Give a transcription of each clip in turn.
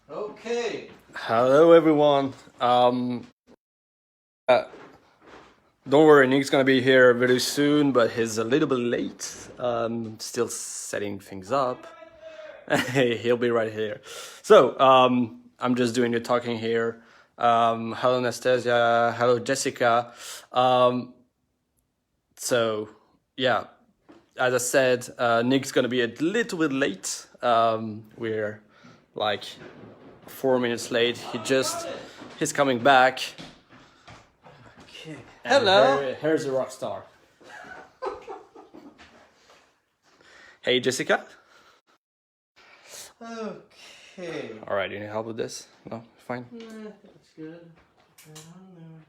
Okay. Hello, everyone. Don't worry, Nick's gonna be here very soon, but he's a little bit late. Still setting things up. He'll be right here. So, I'm just doing the talking here. Hello, Anastasia. Hello, Jessica. So, yeah, as I said, Nick's gonna be a little bit late. We're like 4 minutes late. He's coming back. Okay. Hello. Here's a rock star. Hey, Jessica. Okay. All right, you need help with this? No, fine. That's good.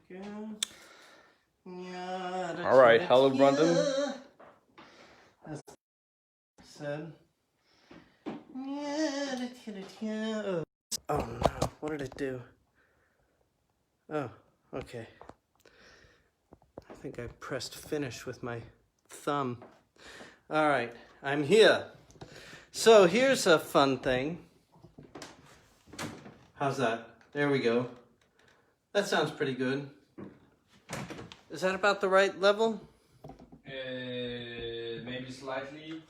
There we go. Yeah. All right. Hello, Brandon. That's said. Yeah. Oh no! What did it do? Oh, okay. I think I pressed finish with my thumb. All right, I'm here. So here's a fun thing. How's that? There we go. That sounds pretty good. Is that about the right level? Maybe slightly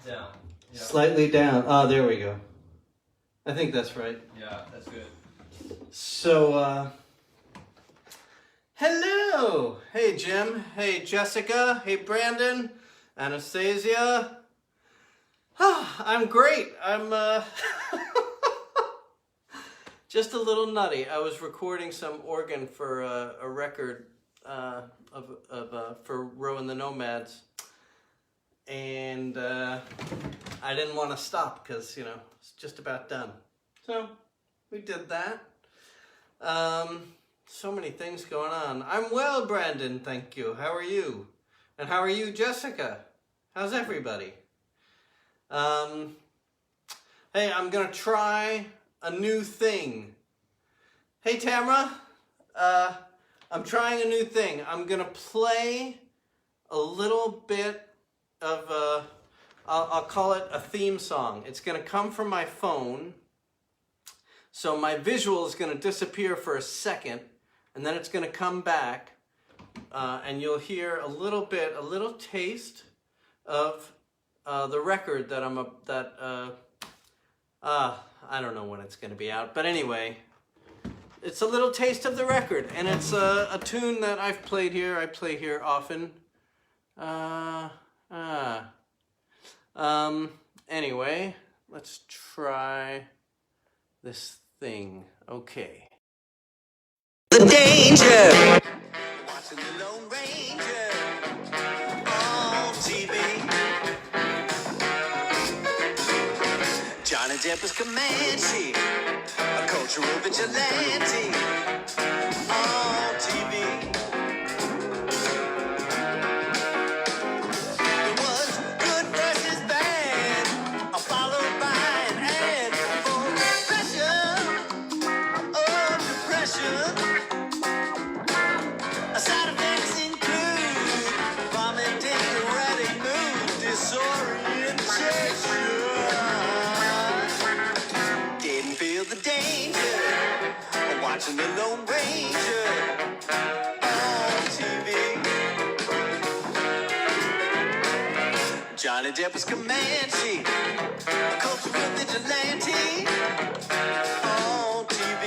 down. Yeah. Slightly down. Oh, there we go. I think that's right. Yeah, that's good. So, hello! Hey, Jim. Hey, Jessica. Hey, Brandon. Anastasia. I'm great. I'm, just a little nutty. I was recording some organ for a record for Row and the Nomads. And I didn't want to stop because, you know, it's just about done. So, we did that. So many things going on. I'm well, Brandon, thank you. How are you? And how are you, Jessica? How's everybody? Hey, I'm gonna try a new thing. Hey, Tamara. I'm trying a new thing. I'm gonna play a little bit of I'll call it a theme song. It's gonna come from my phone. So my visual is going to disappear for a second, and then it's going to come back, and you'll hear a little taste of the record that I don't know when it's going to be out, but anyway, it's a little taste of the record, and it's a tune that I've played here. I play here often. Anyway, let's try this thing. Okay. The danger. Watching the Lone Ranger on TV. Johnny Depp was Comanche, a cultural vigilante on TV. It was good versus bad, followed by an ad for depression. Side effects include vomiting, erratic mood, disorientation. Didn't feel the danger of watching the Lone Ranger on TV. Johnny Depp was Comanche, a cultural vigilante on TV.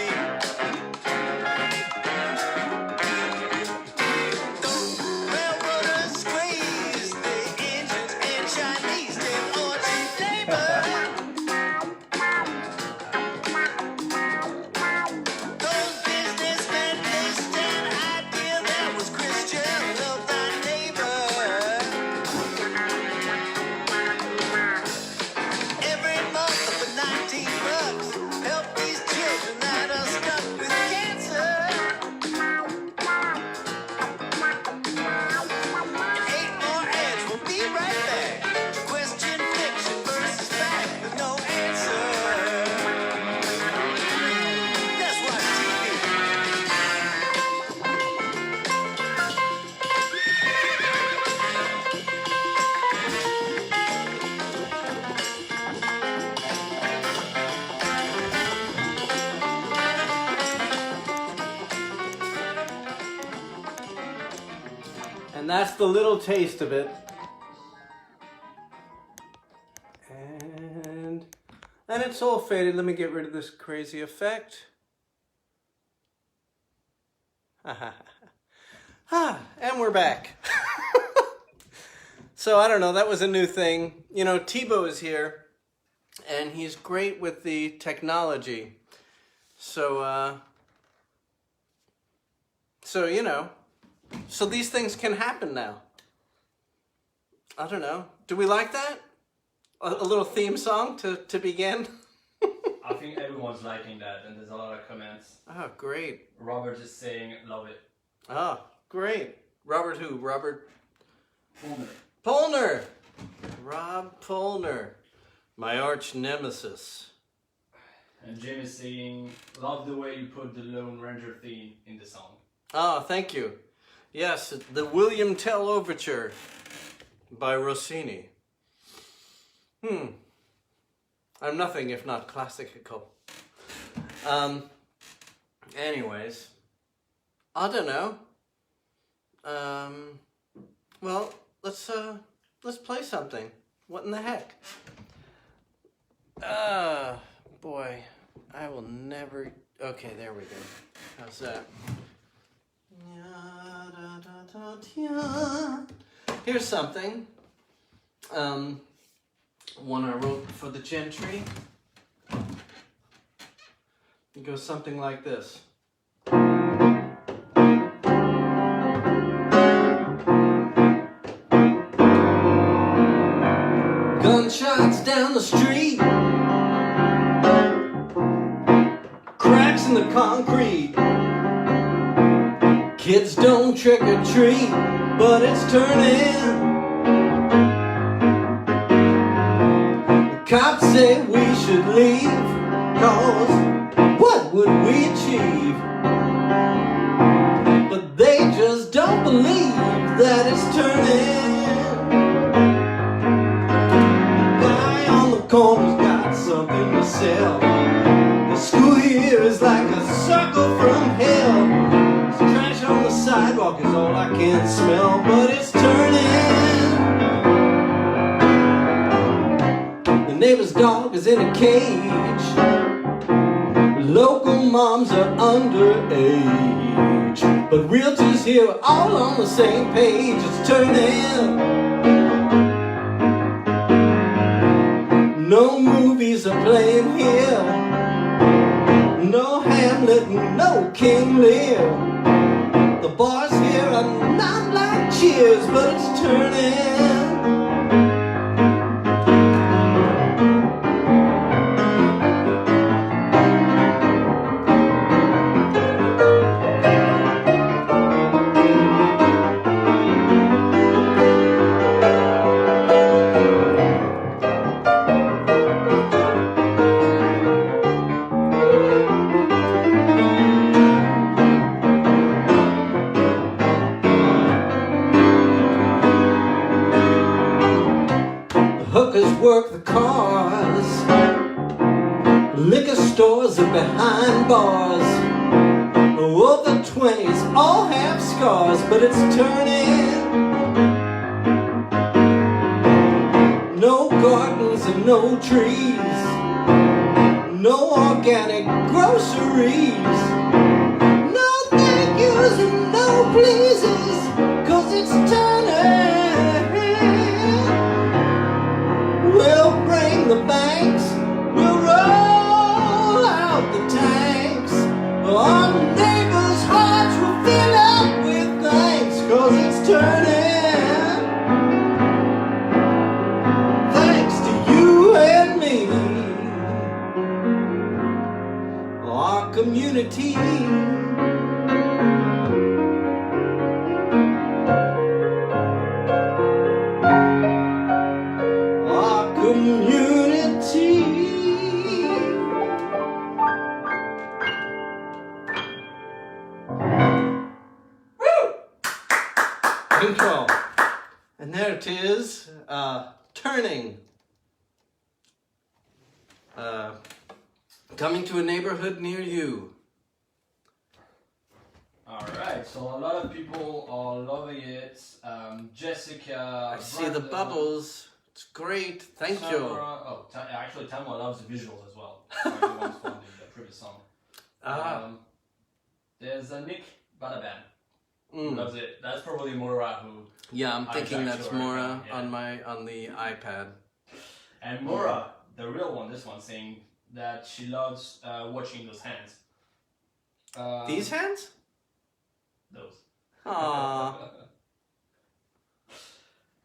And that's the little taste of it. And it's all faded. Let me get rid of this crazy effect. And we're back. So I don't know, that was a new thing. You know, Thibault is here, and he's great with the technology. So you know, so these things can happen now. I don't know. Do we like that? A little theme song to begin? I think everyone's liking that, and there's a lot of comments. Oh, great. Robert is saying, love it. Oh, great. Robert who? Robert Polner. Polner. Rob Polner. My arch nemesis. And Jim is saying, love the way you put the Lone Ranger theme in the song. Oh, thank you. Yes, the William Tell Overture by Rossini. I'm nothing if not classical. Anyways, I don't know. Well, let's play something. What in the heck? Boy, I will never. Okay, there we go. How's that? Here's something. One I wrote for the gentry. It goes something like this. Gunshots down the street, cracks in the concrete. Kids don't trick or treat, but it's turning. Cops say we should leave, cause what would we achieve? But they just don't believe that it's turning. Guy on the corner's got something to sell. The school here is like a circle from hell. Trash on the sidewalk is all I can smell, but it's turning. Neighbor's dog is in a cage. Local moms are underage, but realtors here are all on the same page. It's turning. No movies are playing here. No Hamlet, no King Lear. The bars here are not like Cheers, but it's turning. Hookers work the cars. Liquor stores are behind bars. Oh, the 20s all have scars, but it's turning. No gardens and no trees. No organic groceries. No thank yous and no pleases, cause it's turning. We'll bring the banks, we'll roll out the tanks. Our neighbors' hearts will fill up with thanks, cause it's turning. Thanks to you and me, our community. Intro. And there it is, turning. Coming to a neighborhood near you. Alright. so a lot of people are loving it. Jessica, I see the bubbles. It's great. Thank you. Actually, Tamara loves the visuals as well. Like the ones from the previous song. There's a Nick Balaban who loves it. That's probably Mora who. Yeah, I'm thinking that's Mora on the iPad. And Mora, the real one, this one, saying that she loves watching those hands. These hands? Those. Aww.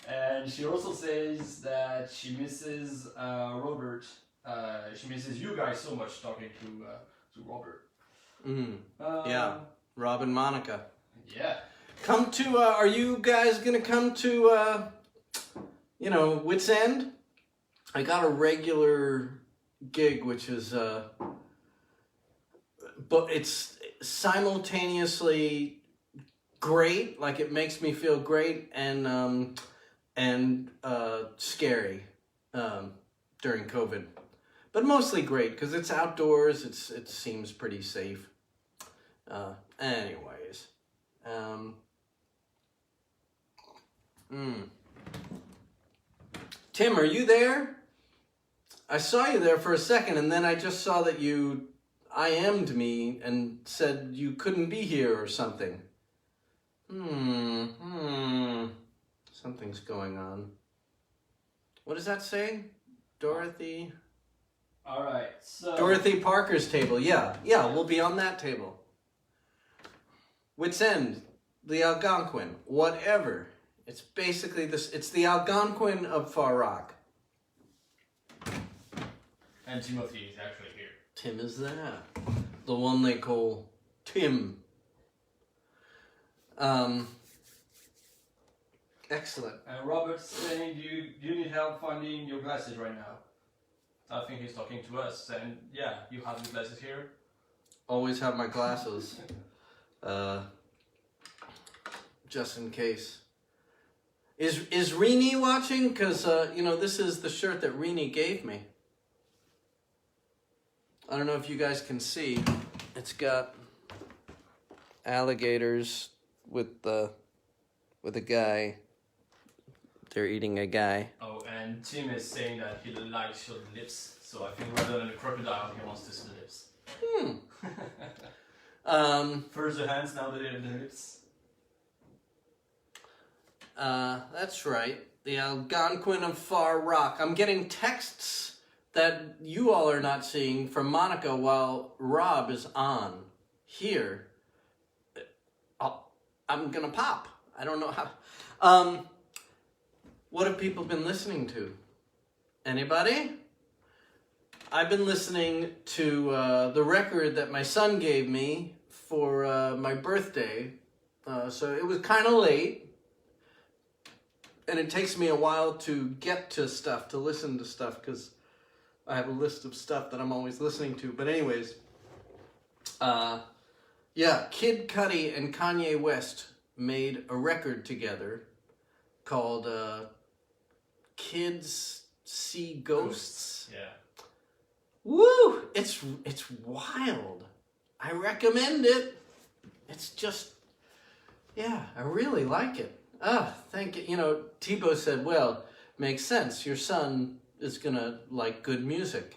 And she also says that she misses Robert. She misses you guys so much talking to Robert. Yeah, Rob and Monica. Yeah. Come to, are you guys gonna come to, Wits End? I got a regular gig, which is, but it's simultaneously great, like it makes me feel great, and scary during COVID. But mostly great, because it's outdoors, it seems pretty safe. Anyways. Tim, are you there? I saw you there for a second, and then I just saw that you IM'd me and said you couldn't be here or something. Something's going on. What does that say? Dorothy? Alright, so... Dorothy Parker's table, yeah, we'll be on that table. Wits End, the Algonquin, whatever. It's basically this, it's the Algonquin of Far Rock. And Timothy is actually here. Tim is there. The one they call Tim. Excellent. And Robert's saying, do you need help finding your glasses right now? I think he's talking to us, and yeah, you have your glasses here. Always have my glasses. Just in case. Is Rini watching? Because, this is the shirt that Rini gave me. I don't know if you guys can see. It's got alligators with a guy. They're eating a guy. Oh, and Tim is saying that he likes your lips, so I think rather than a crocodile, he wants to see the lips. First the hands, now the lips. That's right. The Algonquin of Far Rock. I'm getting texts that you all are not seeing from Monica while Rob is on here. I'm gonna pop. I don't know how. What have people been listening to? Anybody? I've been listening to the record that my son gave me for my birthday. So it was kind of late. And it takes me a while to get to stuff, to listen to stuff, because I have a list of stuff that I'm always listening to. But anyways, Kid Cudi and Kanye West made a record together called Kids See Ghosts. Yeah. Woo! It's wild. I recommend it. It's just, I really like it. Thank you. Thibault said, well, makes sense. Your son is gonna like good music.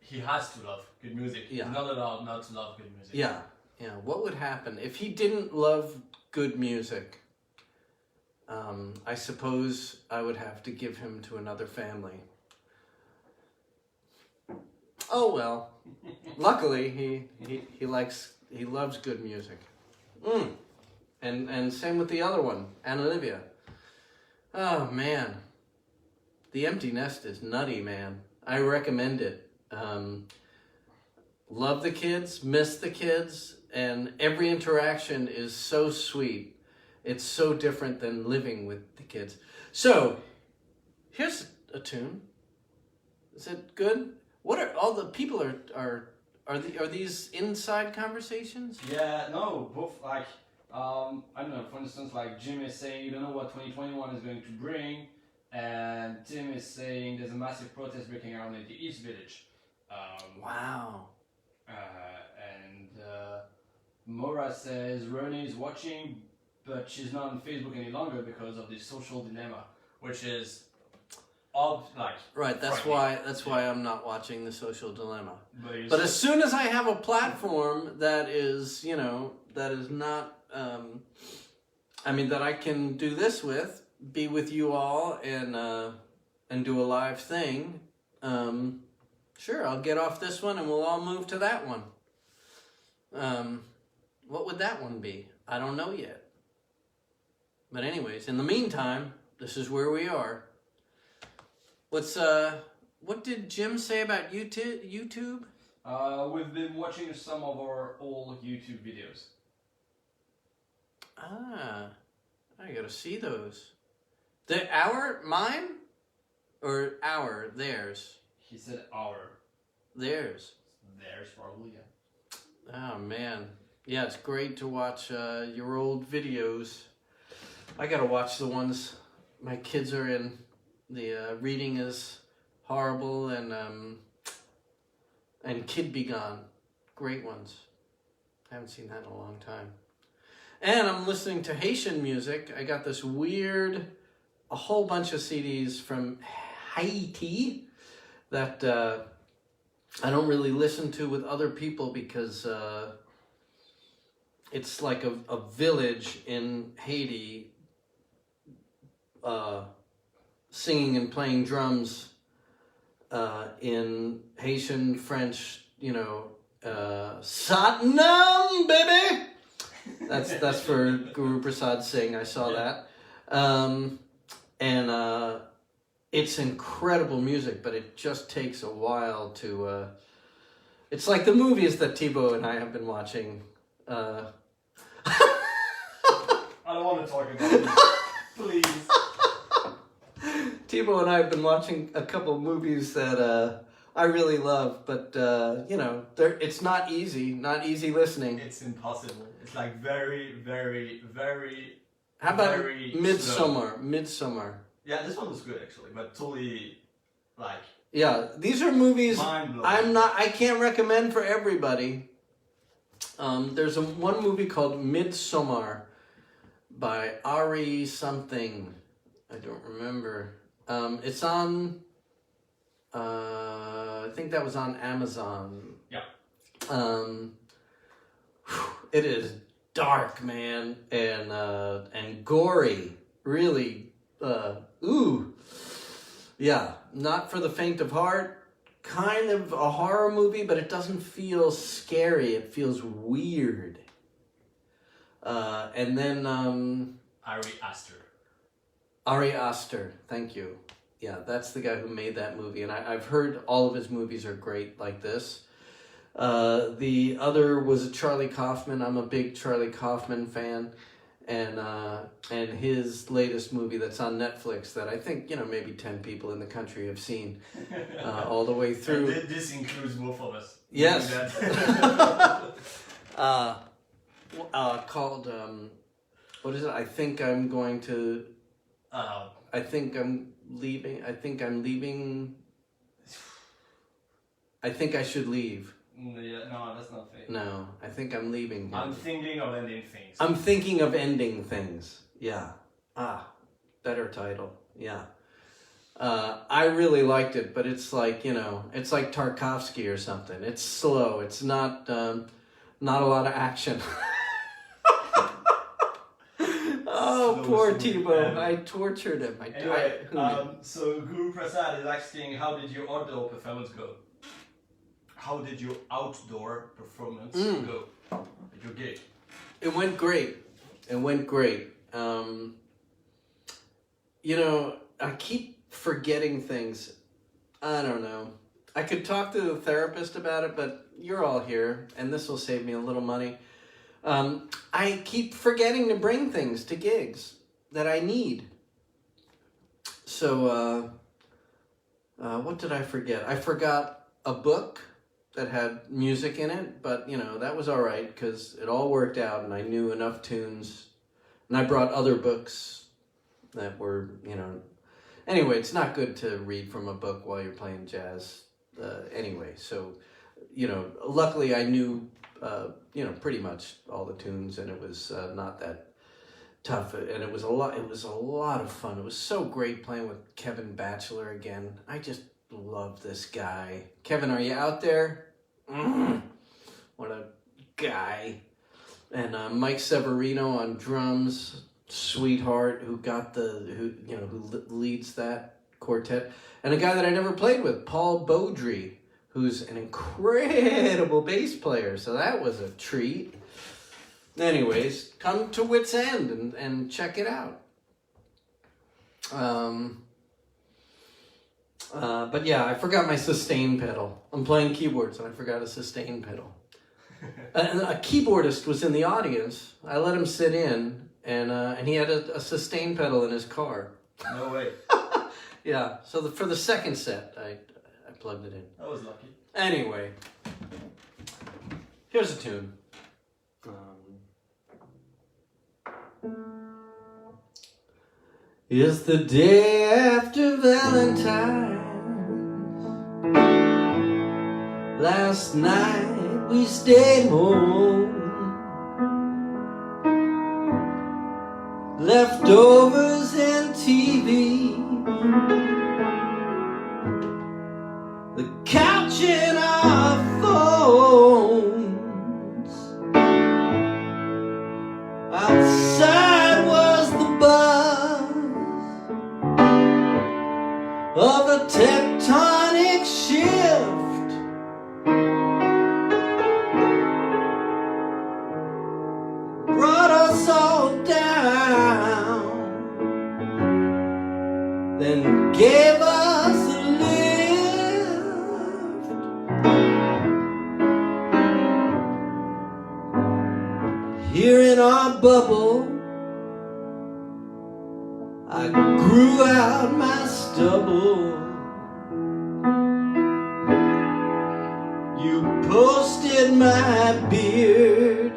He has to love good music. Yeah. He's not allowed not to love good music. Yeah. What would happen if he didn't love good music? I suppose I would have to give him to another family. Oh well. Luckily, he loves good music. And same with the other one, Anna Olivia. Oh man, The Empty Nest is nutty, man. I recommend it. Love the kids, miss the kids, and every interaction is so sweet. It's so different than living with the kids. So, here's a tune. Is it good? What are all the people are these inside conversations? Yeah, no, both like I don't know. For instance, like Jim is saying, you don't know what 2021 is going to bring, and Tim is saying there's a massive protest breaking out in the East Village. Wow. Mora says Ronnie is watching, but she's not on Facebook any longer because of the social dilemma, which is right. That's frightening. why I'm not watching The Social Dilemma. But But as soon as I have a platform that is, that is not, that I can do this with, be with you all and do a live thing, sure, I'll get off this one and we'll all move to that one. What would that one be? I don't know yet. But anyways, in the meantime, this is where we are. What did Jim say about YouTube? We've been watching some of our old YouTube videos. Ah, I gotta see those. Mine? Or theirs? He said our. Theirs. Theirs probably, yeah. Oh man. Yeah, it's great to watch your old videos. I gotta watch the ones my kids are in. The reading is horrible and Kid Be Gone. Great ones. I haven't seen that in a long time. And I'm listening to Haitian music. I got this a whole bunch of CDs from Haiti that I don't really listen to with other people because it's like a village in Haiti singing and playing drums in Haitian, French, Satnam, baby! That's for Guru Prasad Singh. I saw that. And it's incredible music, but it just takes a while to... it's like the movies that Thibault and I have been watching. I don't want to talk about it. Please. Thibault and I have been watching a couple of movies that I really love, but it's not easy listening. It's impossible. It's like very, very, very. How about very Midsommar? slow. Midsommar. Yeah, this one was good actually, but totally like. Yeah, these are movies mind-blowing. I can't recommend for everybody. There's one movie called Midsommar by Ari something. I don't remember. It's on, I think that was on Amazon. Yeah. It is dark, man, and gory. Really, yeah, not for the faint of heart. Kind of a horror movie, but it doesn't feel scary. It feels weird. And then Ari Aster, thank you. Yeah, that's the guy who made that movie, and I've heard all of his movies are great like this. The other was a Charlie Kaufman. I'm a big Charlie Kaufman fan, and his latest movie that's on Netflix that I think maybe 10 people in the country have seen all the way through. And this includes both of us. Yes. Called what is it? I think I'm going to. I think I'm leaving. I think I'm leaving. I think I should leave. Yeah, no, that's not fair. No, I think I'm leaving. I'm thinking of ending things. I'm thinking of ending things. Yeah. Better title. Yeah. I really liked it, but it's like, it's like Tarkovsky or something. It's slow. It's not a lot of action. Oh, poor Thibault. I tortured him. Anyway, so Guru Prasad is asking, how did your outdoor performance go? How did your outdoor performance go at your gig? It went great. I keep forgetting things. I don't know. I could talk to the therapist about it, but you're all here, and this will save me a little money. I keep forgetting to bring things to gigs that I need. So, what did I forget? I forgot a book that had music in it, but, that was all right because it all worked out and I knew enough tunes. And I brought other books that were, Anyway, it's not good to read from a book while you're playing jazz anyway. So, luckily I knew you know, pretty much all the tunes, and it was not that tough, and it was a lot. It was a lot of fun. It was so great playing with Kevin Batchelor again. I just love this guy. Kevin, are you out there? What a guy. And Mike Severino on drums, sweetheart, who leads that quartet, and a guy that I never played with, Paul Beaudry, who's an incredible bass player. So that was a treat. Anyways, come to Wits End and check it out. But yeah, I forgot my sustain pedal. I'm playing keyboards and I forgot a sustain pedal. And a keyboardist was in the audience. I let him sit in, and he had a sustain pedal in his car. No way. Yeah, so for the second set, I plugged it in. That was lucky. Anyway, here's a tune. It's the day after Valentine's. Last night we stayed home. Leftovers and TV. The couch and our phones. Outside was the buzz of a tectonic shift. Brought us all down, then gave us a lift. Here in our bubble, I grew out my stubble. You posted my beard.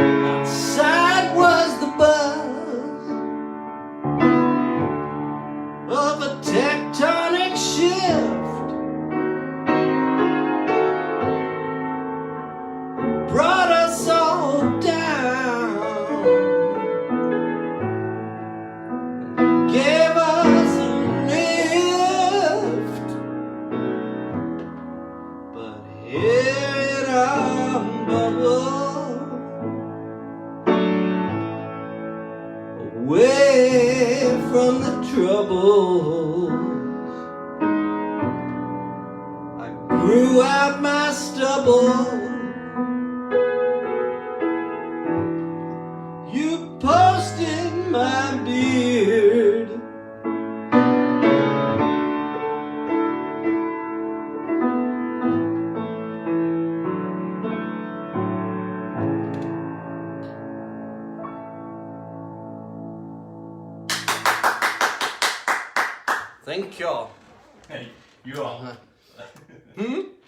Outside was the buzz of a tectonic shift. Brought us all down, gave us a lift. But here in our bubble, away from the troubles, I grew out my stubble. You posted my beard. Thank y'all. Hey, you all.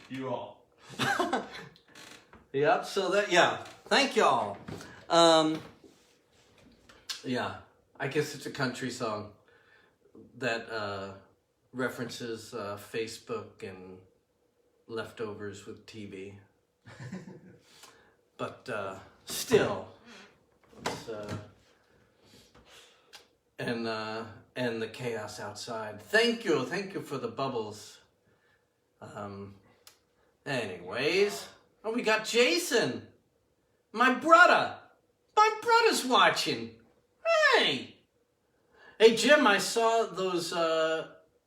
You all. Yep, so that, yeah, thank y'all. Yeah, I guess it's a country song that references Facebook and leftovers with TV. But still, it's, and the chaos outside. Thank you for the bubbles. Anyways, oh, we got Jason, my brother. My brother's watching. Hey, Jim, I saw those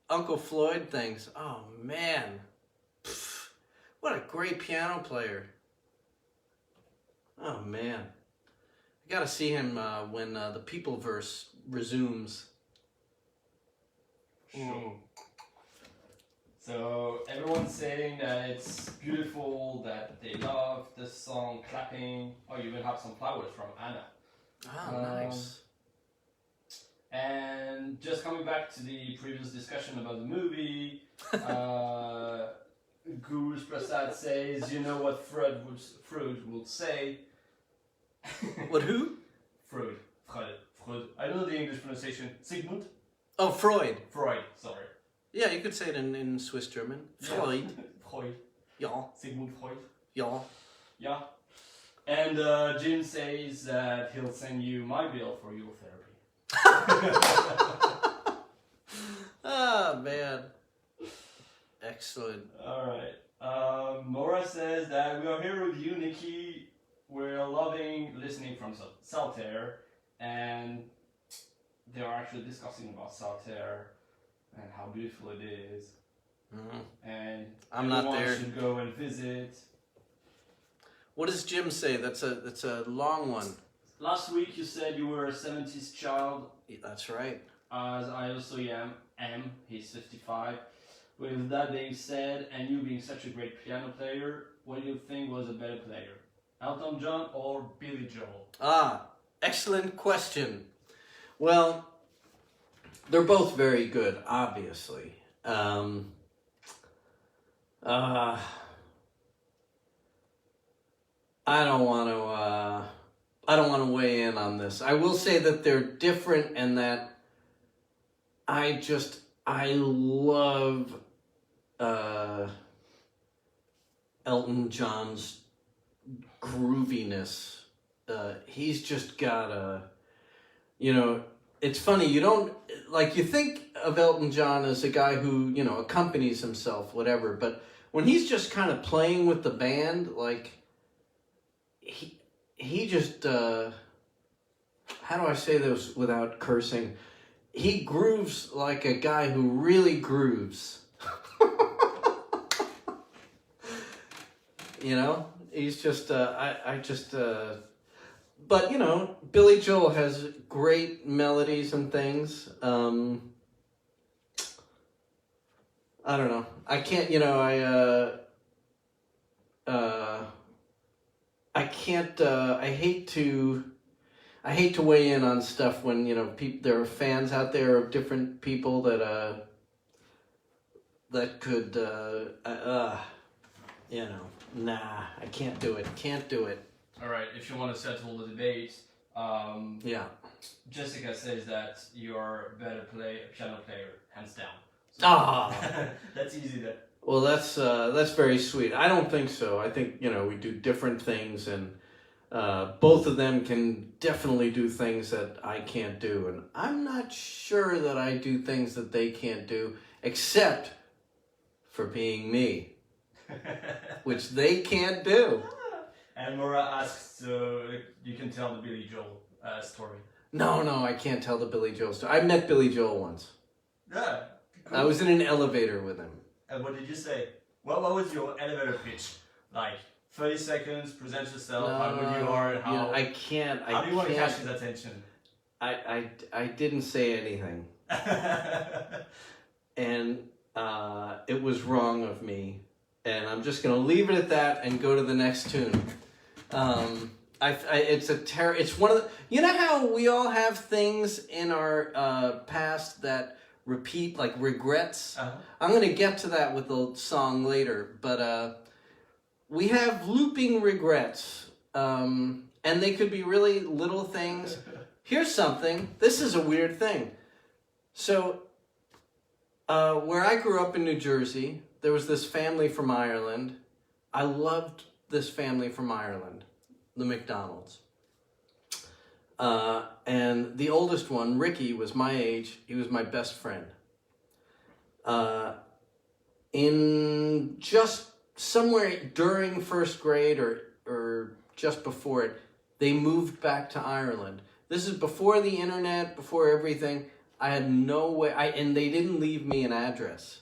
Uncle Floyd things. Oh man, pfft, what a great piano player. Oh man, I gotta see him when the Peopleverse resumes. Sure. So everyone's saying that it's beautiful, that they love the song, clapping. Oh, you even have some flowers from Anna. Oh, nice. And just coming back to the previous discussion about the movie, Guru Prasad says, you know what Freud would say. What, who? Freud. I don't know the English pronunciation. Sigmund? Oh, Freud. Freud, sorry. Yeah, you could say it in Swiss German. Freud. Freud. Yeah. Sigmund Freud. Yeah. Yeah. And Jim says that he'll send you my bill for your therapy. Ah, man. Excellent. Alright. Mora says that we are here with you, Nikki. We're loving listening from Saltaire. And they are actually discussing about Saltaire and how beautiful it is. Mm-hmm. And I'm not everyone there. should go and visit. What does Jim say? That's a long one. Last week you said you were a 70s child. That's right. As I also am. He's 55. With that being said, and you being such a great piano player, what do you think was a better player? Elton John or Billy Joel? Ah, excellent question. Well, they're both very good, obviously. I don't want to weigh in on this. I will say that they're different and that I love Elton John's grooviness. He's just got a, it's funny, you think of Elton John as a guy who, accompanies himself, whatever, but when he's just kind of playing with the band, like, he just, how do I say this without cursing? He grooves like a guy who really grooves. He's just, but, Billy Joel has great melodies and things. I don't know. I can't, I hate to weigh in on stuff when, there are fans out there of different people that could, nah, I can't do it. All right, if you want to settle the debate, yeah. Jessica says that you're a better piano player, hands down. So, that's easy then. Well, that's very sweet. I don't think so. I think, we do different things, and both of them can definitely do things that I can't do. And I'm not sure that I do things that they can't do, except for being me, which they can't do. And Laura asks, you can tell the Billy Joel story. No, I can't tell the Billy Joel story. I met Billy Joel once. Yeah. Cool. I was in an elevator with him. And what did you say? What was your elevator pitch? Like 30 seconds, present yourself, how good you are, and how... I can't. How do you want to catch his attention? I didn't say anything. And it was wrong of me. And I'm just going to leave it at that and go to the next tune. It's one of the... You know how we all have things in our past that repeat, like regrets? Uh-huh. I'm going to get to that with the song later, but we have looping regrets, and they could be really little things. Here's something. This is a weird thing. So, where I grew up in New Jersey, there was this family from Ireland. I loved this family from Ireland, the McDonalds. And the oldest one, Ricky, was my age. He was my best friend. In just somewhere during first grade or just before it, they moved back to Ireland. This is before the internet, before everything. I had no way, and they didn't leave me an address.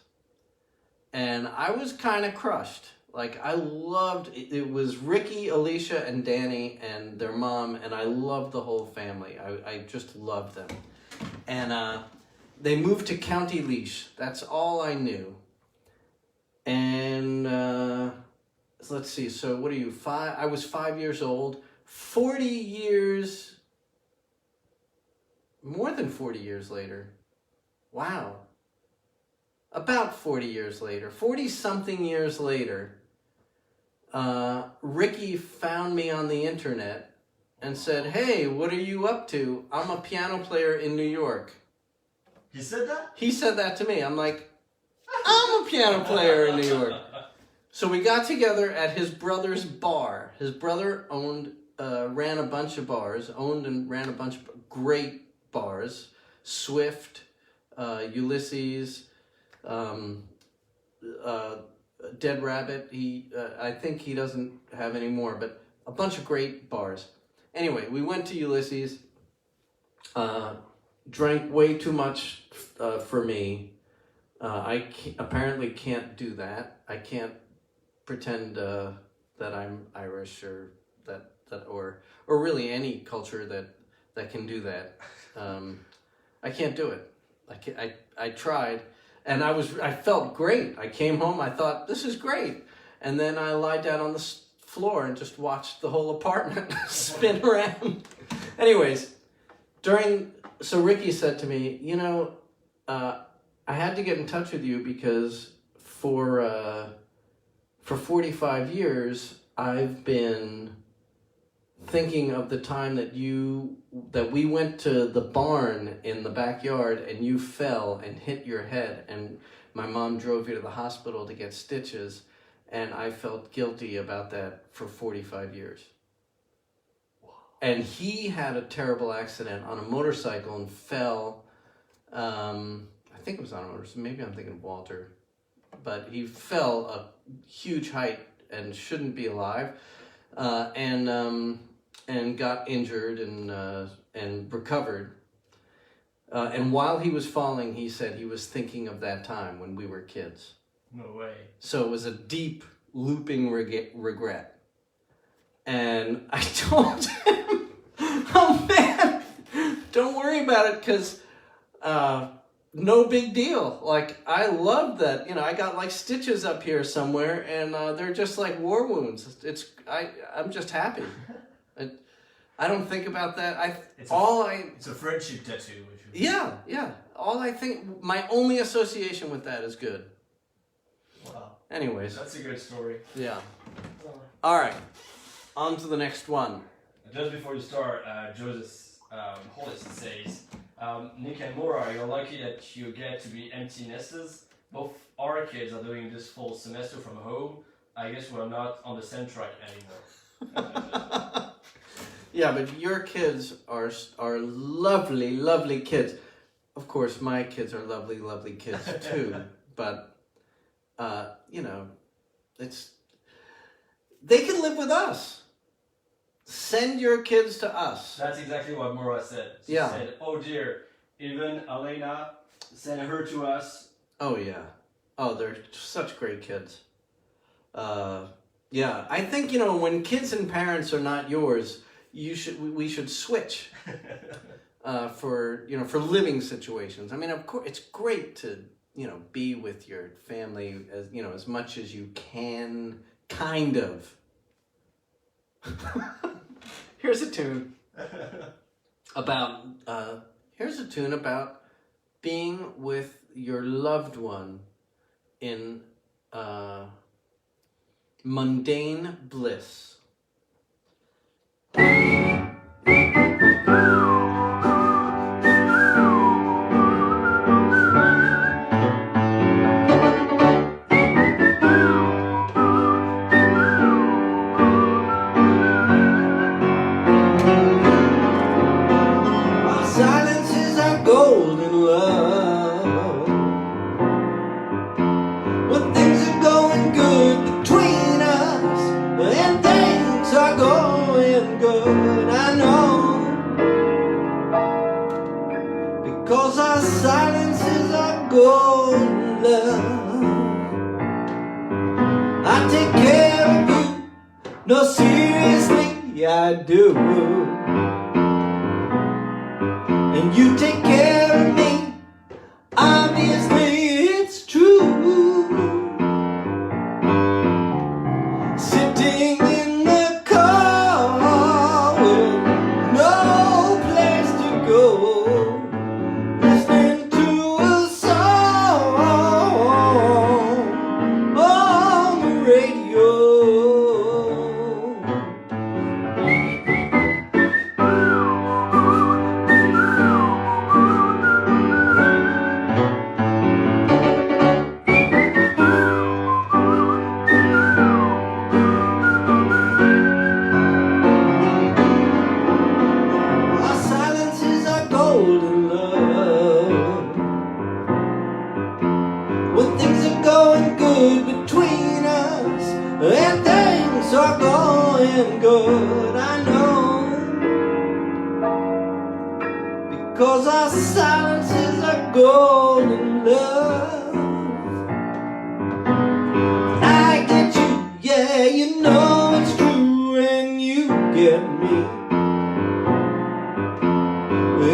And I was kind of crushed. Like, I loved, it was Ricky, Alicia, and Danny, and their mom, and I loved the whole family. I just loved them. And they moved to County Laois. That's all I knew. And let's see. So what are you, 5? I was 5 years old. 40 years, more than 40 years later. Wow. About 40 years later, 40-something years later, Ricky found me on the internet and said, "Hey, what are you up to? I'm a piano player in New York." He said that? He said that to me. I'm like, I'm a piano player in New York. So we got together at his brother's bar. His brother ran a bunch of bars, owned and ran a bunch of great bars. Swift, Ulysses, Dead Rabbit. I think he doesn't have any more, but a bunch of great bars. Anyway, we went to Ulysses, drank way too much for me. I apparently can't do that. I can't pretend that I'm Irish or that or really any culture that can do that. I can't do it. I tried, and I felt great. I came home. I thought, this is great, and then I lied down on the floor and just watched the whole apartment spin around. Anyways, so Ricky said to me, you know, I had to get in touch with you because for 45 years I've been thinking of the time that we went to the barn in the backyard and you fell and hit your head, and my mom drove you to the hospital to get stitches, and I felt guilty about that for 45 years. And he had a terrible accident on a motorcycle and fell. I think it was on a motorcycle. Maybe I'm thinking of Walter. But he fell a huge height and shouldn't be alive. And got injured and recovered. And while he was falling, he said he was thinking of that time when we were kids. No way. So it was a deep, looping regret. And I told him, oh man, don't worry about it, because no big deal. Like, I love that, I got like stitches up here somewhere, and they're just like war wounds. I'm just happy. I don't think about that. It's a friendship tattoo. Yeah. All I think, my only association with that is good. Wow. Anyways. That's a good story. Yeah. All right. On to the next one. Just before you start, Joseph Hollis says, Nick and Maura, you're lucky that you get to be empty nesters. Both our kids are doing this full semester from home. I guess we're not on the same track anymore. Yeah, but your kids are lovely, lovely kids. Of course, my kids are lovely, lovely kids too. But, they can live with us. Send your kids to us. That's exactly what Maura said. She said, oh dear, even Elena, send her to us. Oh, yeah. Oh, they're such great kids. Yeah, I think, when kids and parents are not yours, we should switch for living situations. I mean, of course, it's great to, be with your family as much as you can, kind of. Here's a tune about being with your loved one in mundane bliss. Silences are golden love. When things are going good between us, and things are going good, I know, because our silences are golden love. I take care of you, no, seriously, I do. And you take care of me, obviously it's true. something good, I know. Because our silence is a golden love. I get you, yeah, you know it's true, and you get me.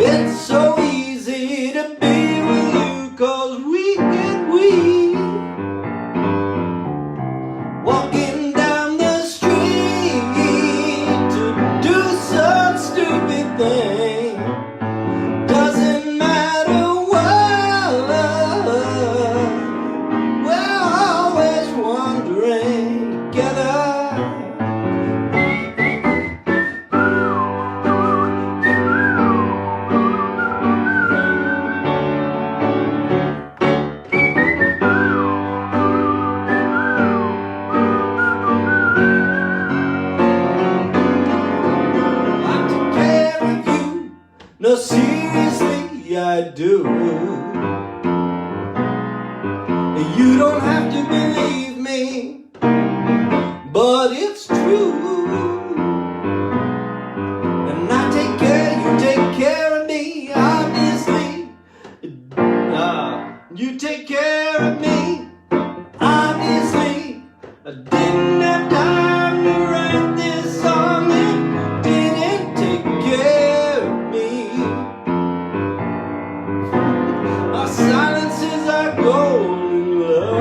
It's so easy to be with you, 'cause we get weak. Walking down the street to do some stupid thing. Doesn't matter what, we're always wandering together. No, seriously, I do. You don't have to believe me, but it's true. And I take care, you take care of me, obviously. You take care of me, obviously. I didn't have time to write this song if you didn't take care of me. Our silence is our golden love.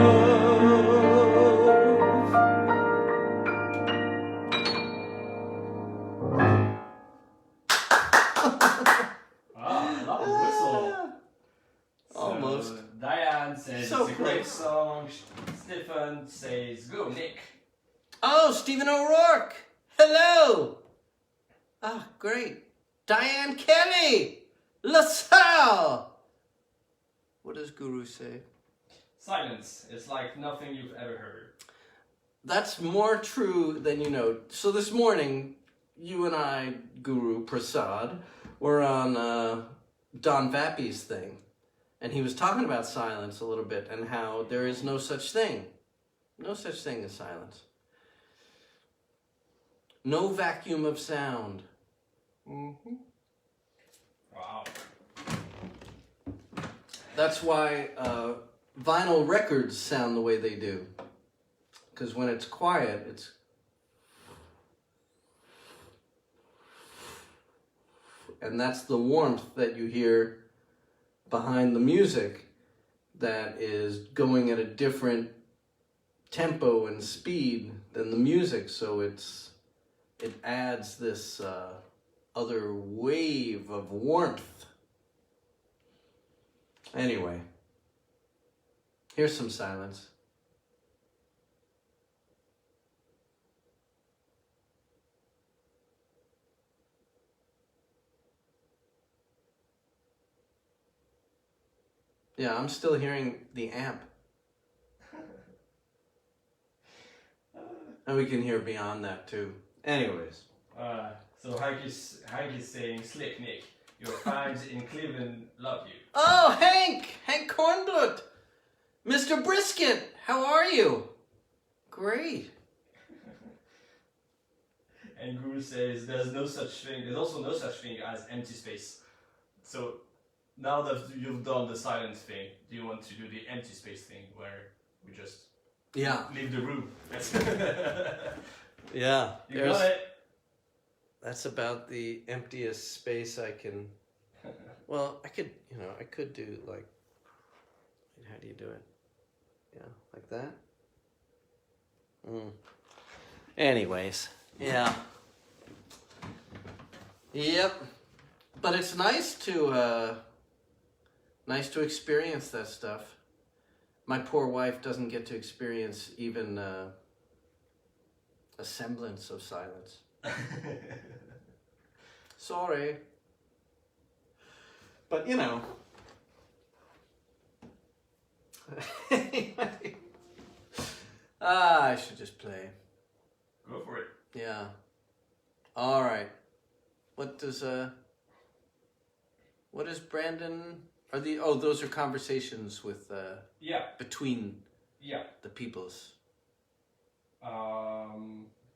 I love the whistle. Almost. So, Diane says So it's a great close. song. Stephen says, go, Nick. Oh, Stephen O'Rourke. Hello. Ah, great. Diane Kelly. LaSalle. What does Guru say? Silence. It's like nothing you've ever heard. That's more true than you know. So this morning, you and I, Guru Prasad, were on Don Vappy's thing. And he was talking about silence a little bit and how there is no such thing. No such thing as silence. No vacuum of sound. Mm-hmm. Wow. That's why vinyl records sound the way they do. Because when it's quiet, it's... And that's the warmth that you hear behind the music that is going at a different tempo and speed than the music. So it adds this other wave of warmth. Anyway, here's some silence. Yeah, I'm still hearing the amp. And we can hear beyond that too. Anyways. So Hank is saying, slick Nick, your fans in Cleveland love you. Oh, Hank Kornblut! Mr. Brisket, how are you? Great. And Guru says there's also no such thing as empty space. So now that you've done the silence thing, do you want to do the empty space thing where we just leave the room? Yeah. You got it. That's about the emptiest space I can... Well, I could do like... How do you do it? Yeah, like that? Anyways, yeah. Yep. But it's nice to experience that stuff. My poor wife doesn't get to experience even a semblance of silence. Sorry. But you know. I should just play. Go for it. Yeah. All right. What does Brandon? Those are conversations with between the peoples.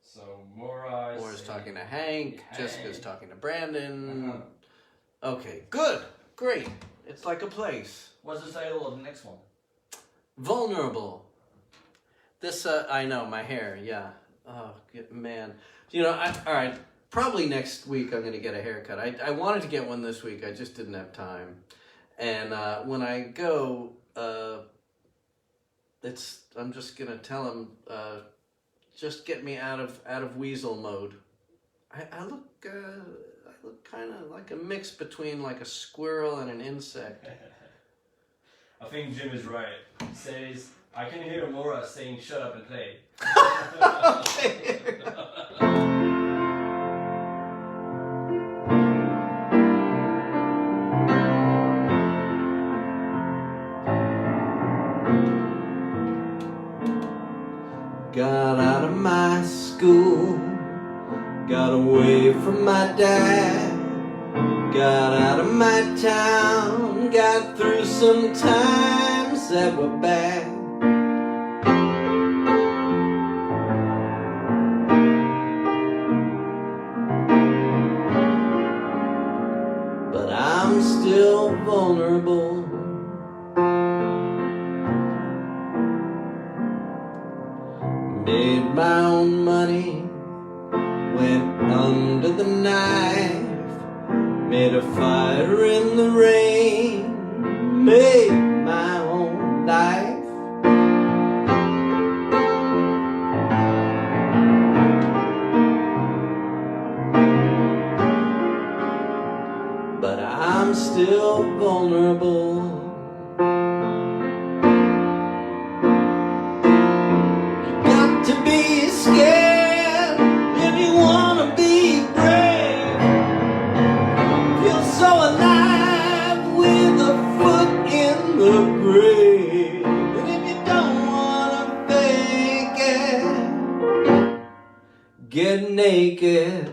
So Maura Laura's talking to Hank. Jessica's talking to Brandon. Uh-huh. Okay, good. Great. It's like a place. What's the title of the next one? Vulnerable. This, I know, my hair, yeah. Oh, man. You know, all right, probably next week I'm going to get a haircut. I wanted to get one this week. I just didn't have time. And when I go, I'm just going to tell him, just get me out of weasel mode. I look kind of like a mix between like a squirrel and an insect. I think Jim is right. He says, I can hear Maura saying, shut up and play. Got out of my school, got away from my dad, got out of my town, got through some times that were bad. But I'm still vulnerable. Made my own money, went under the knife, made a fire in the rain, made my own life. But I'm still vulnerable. To be scared if you wanna be brave. Feel so alive with a foot in the grave. And if you don't wanna fake it, get naked.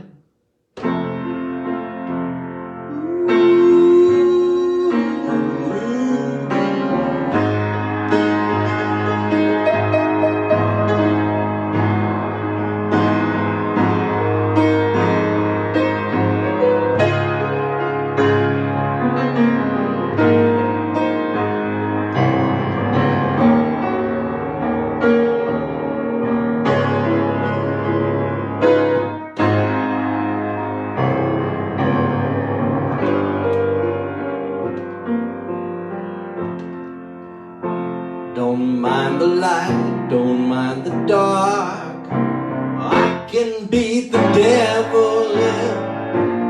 Don't mind the light, don't mind the dark. I can beat the devil if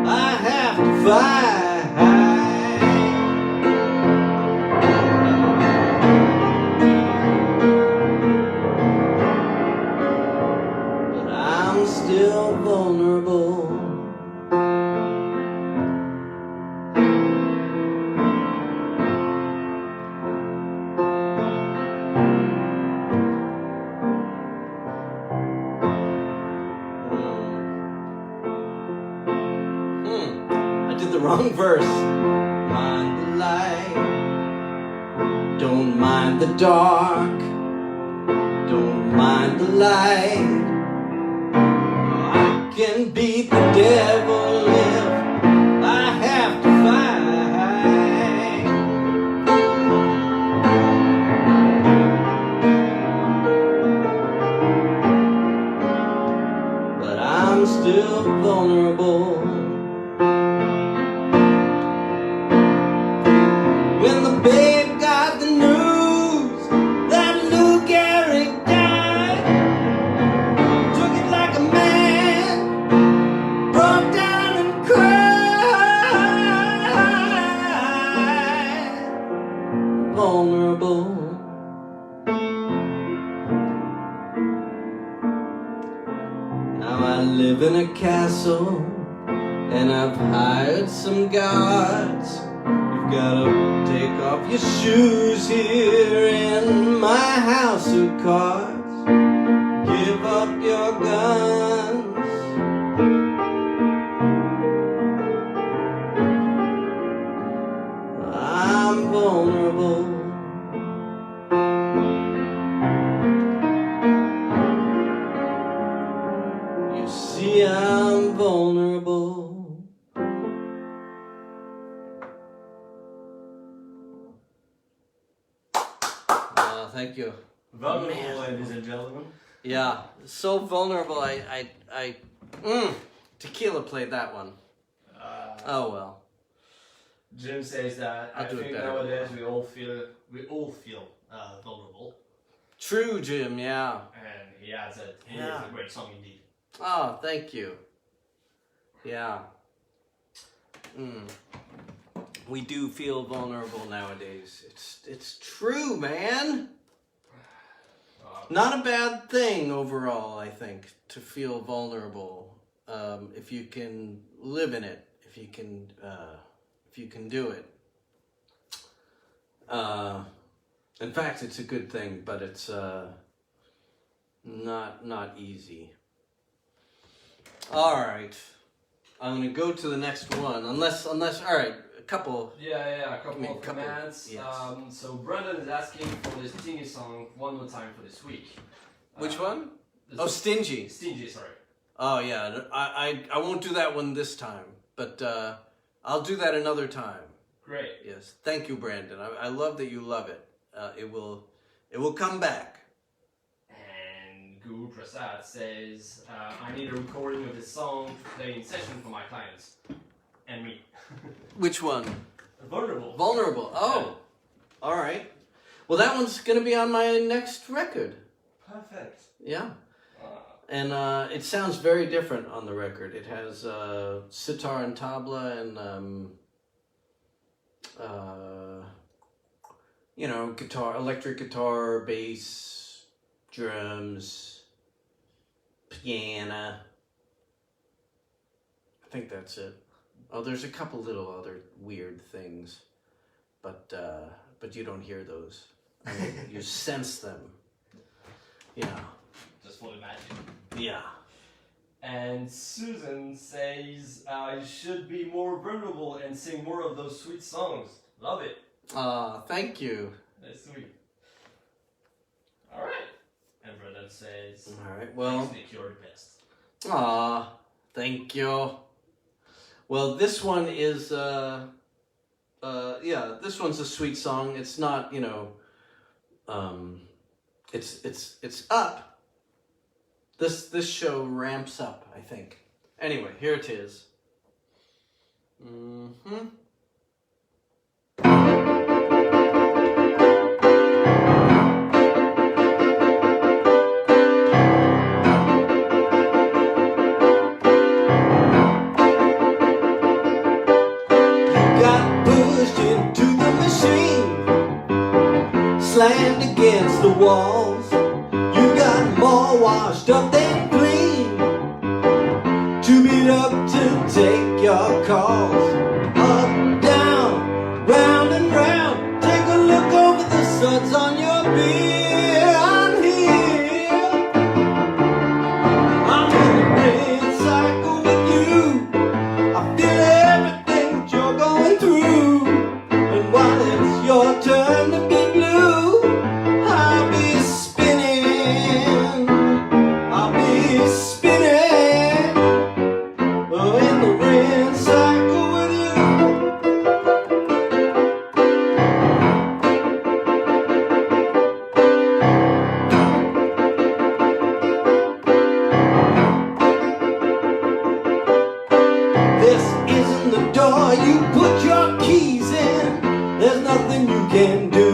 I have to fight. But I'm still vulnerable. The wrong verse. Mind the light, don't mind the dark, don't mind the light. I can beat the devil if I have to fight. But I'm still vulnerable. When the babe got the news that Lou Gehrig died, took it like a man, broke down and cried. Vulnerable. Now I live in a castle and I've hired some guards. Gotta take off your shoes here in my house of cards. Give up your guns. I'm vulnerable. Thank you. Vulnerable, ladies and gentlemen. Yeah, so vulnerable. Tequila played that one. Oh well. Jim says that I'll I do it think better. nowadays we all feel vulnerable, True, Jim. Yeah. and he adds that he Yeah. is a great song indeed. Oh, thank you. Yeah. We do feel vulnerable nowadays. It's true, man. Not a bad thing overall, I think, to feel vulnerable. If you can live in it, if you can do it. In fact, it's a good thing, but it's not easy. All right, I'm gonna go to the next one. Unless, all right, a couple. Yeah, a couple of couple, commands. yes. So Brandon is asking for this Stingy song one more time for this week. Which one? This Oh, Stingy. Stingy, sorry. Oh yeah, I won't do that one this time, but I'll do that another time. Great. Yes, thank you, Brandon. I love that you love it. It will come back. And Guru Prasad says, I need a recording of this song to play in session for my clients. And me. Which one? Vulnerable. Vulnerable. Oh, all right. Well, that one's gonna be on my next record. Perfect. Yeah. And it sounds very different on the record. It has sitar and tabla and guitar, electric guitar, bass, drums, piano. I think that's it. Oh, there's a couple little other weird things, but you don't hear those. I mean, you sense them. Yeah. Just for the magic. Yeah. And Susan says, you should be more vulnerable and sing more of those sweet songs. Love it. Thank you. That's sweet. Alright. And Brendan says, All right. Well. thanks, Nick, you're the best. Thank you. Well, this one is this one's a sweet song. It's not, it's up. This show ramps up, I think. Anyway, here it is. Got pushed into the machine, slammed against the walls. You got more washed up than clean, too beat up to take your calls. Up, down, round and round. Take a look over the suds on your beer. I'm here. I'm in a red cycle with you. I feel everything that you're going through. And while it's your turn to be blue, I'll be spinning. I'll be spinning. Oh, in the red cycle with you. This isn't the door you put your keys in. There's nothing you can do.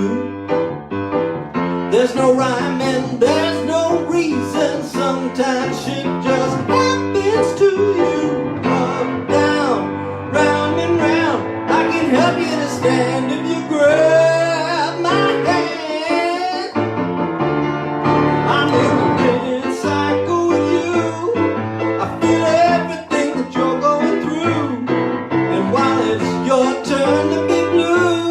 There's no rhyme and there's no reason. Sometimes shit just happens to you. Up, down, round and round. I can help you to stand if you grab my hand. I'm in the red cycle with you. I feel everything that you're going through. And while it's your turn to be blue,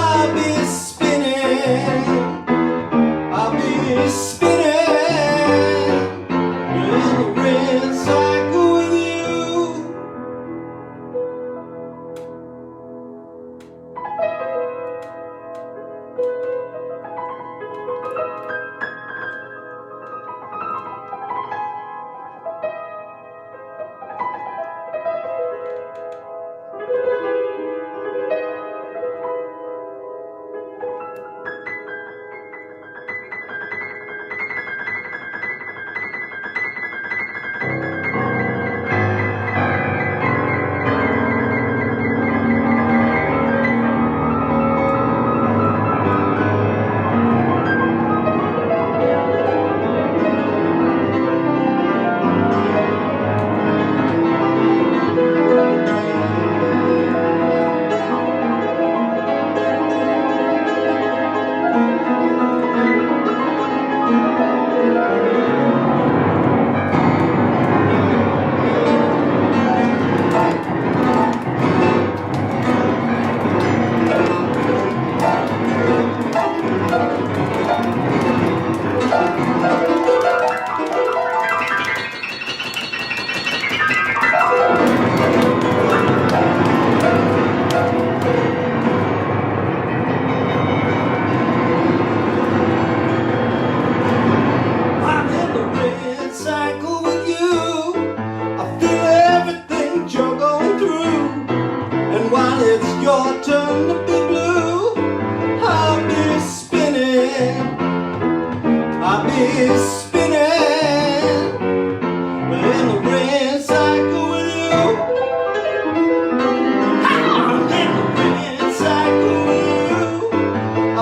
I'll be spinning. I'll be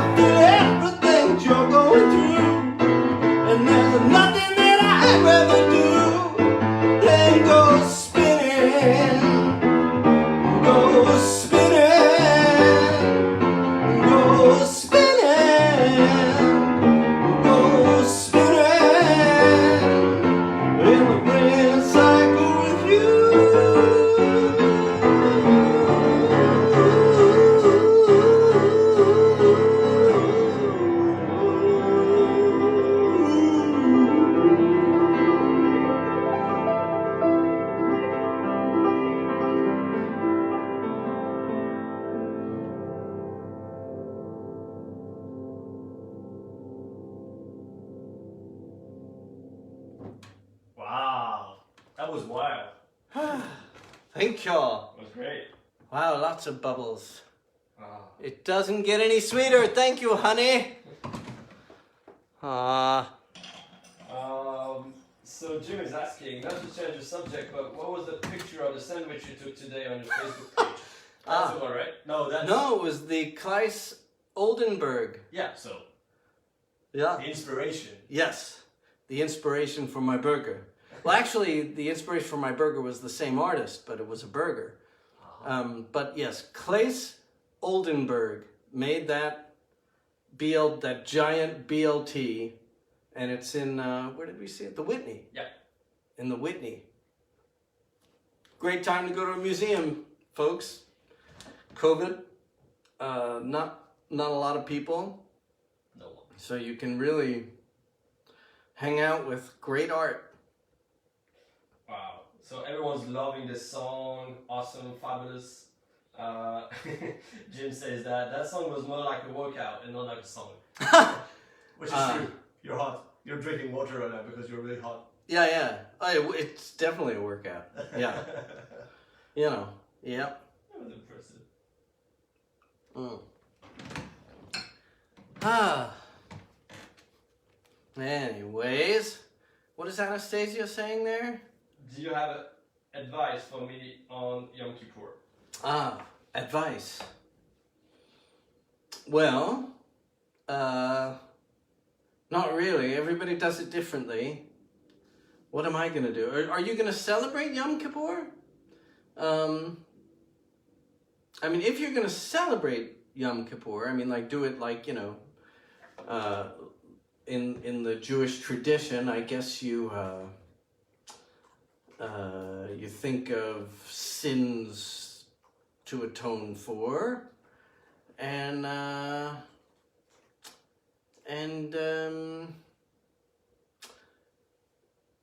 I feel everything you're going through, and there's nothing that I'd rather do than go spinning, go spinning, go spinning, go spinning in the grand cycle with you. Wow, that was wild. Thank y'all. That was great. Wow, lots of bubbles. Wow. It doesn't get any sweeter. Thank you, honey. So Jim is asking, not to change the subject, but what was the picture of the sandwich you took today on your Facebook page? That's the one, right? No, that's... No, it was the Kleis Oldenburg. Yeah, so Yeah. the inspiration. Yes, the inspiration for my burger. Well, actually, the inspiration for my burger was the same artist, but it was a burger. But yes, Kleis Oldenburg made that giant BLT, and it's in, where did we see it? The Whitney. Yeah. In the Whitney. Great time to go to a museum, folks. COVID, not a lot of people. No. So you can really hang out with great art. Wow. So everyone's loving this song. Awesome, fabulous. Jim says that song was more like a workout and not like a song. Which is true. You're hot. You're drinking water right now because you're really hot. Yeah. It's definitely a workout. Yeah. You know, yep. That was impressive. Anyways, what is Anastasia saying there? Do you have advice for me on Yom Kippur? Advice. Well, not really. Everybody does it differently. What am I going to do? Are you going to celebrate Yom Kippur? I mean, if you're going to celebrate Yom Kippur, I mean, like, do it like, you know, in the Jewish tradition, I guess you think of sins to atone for, and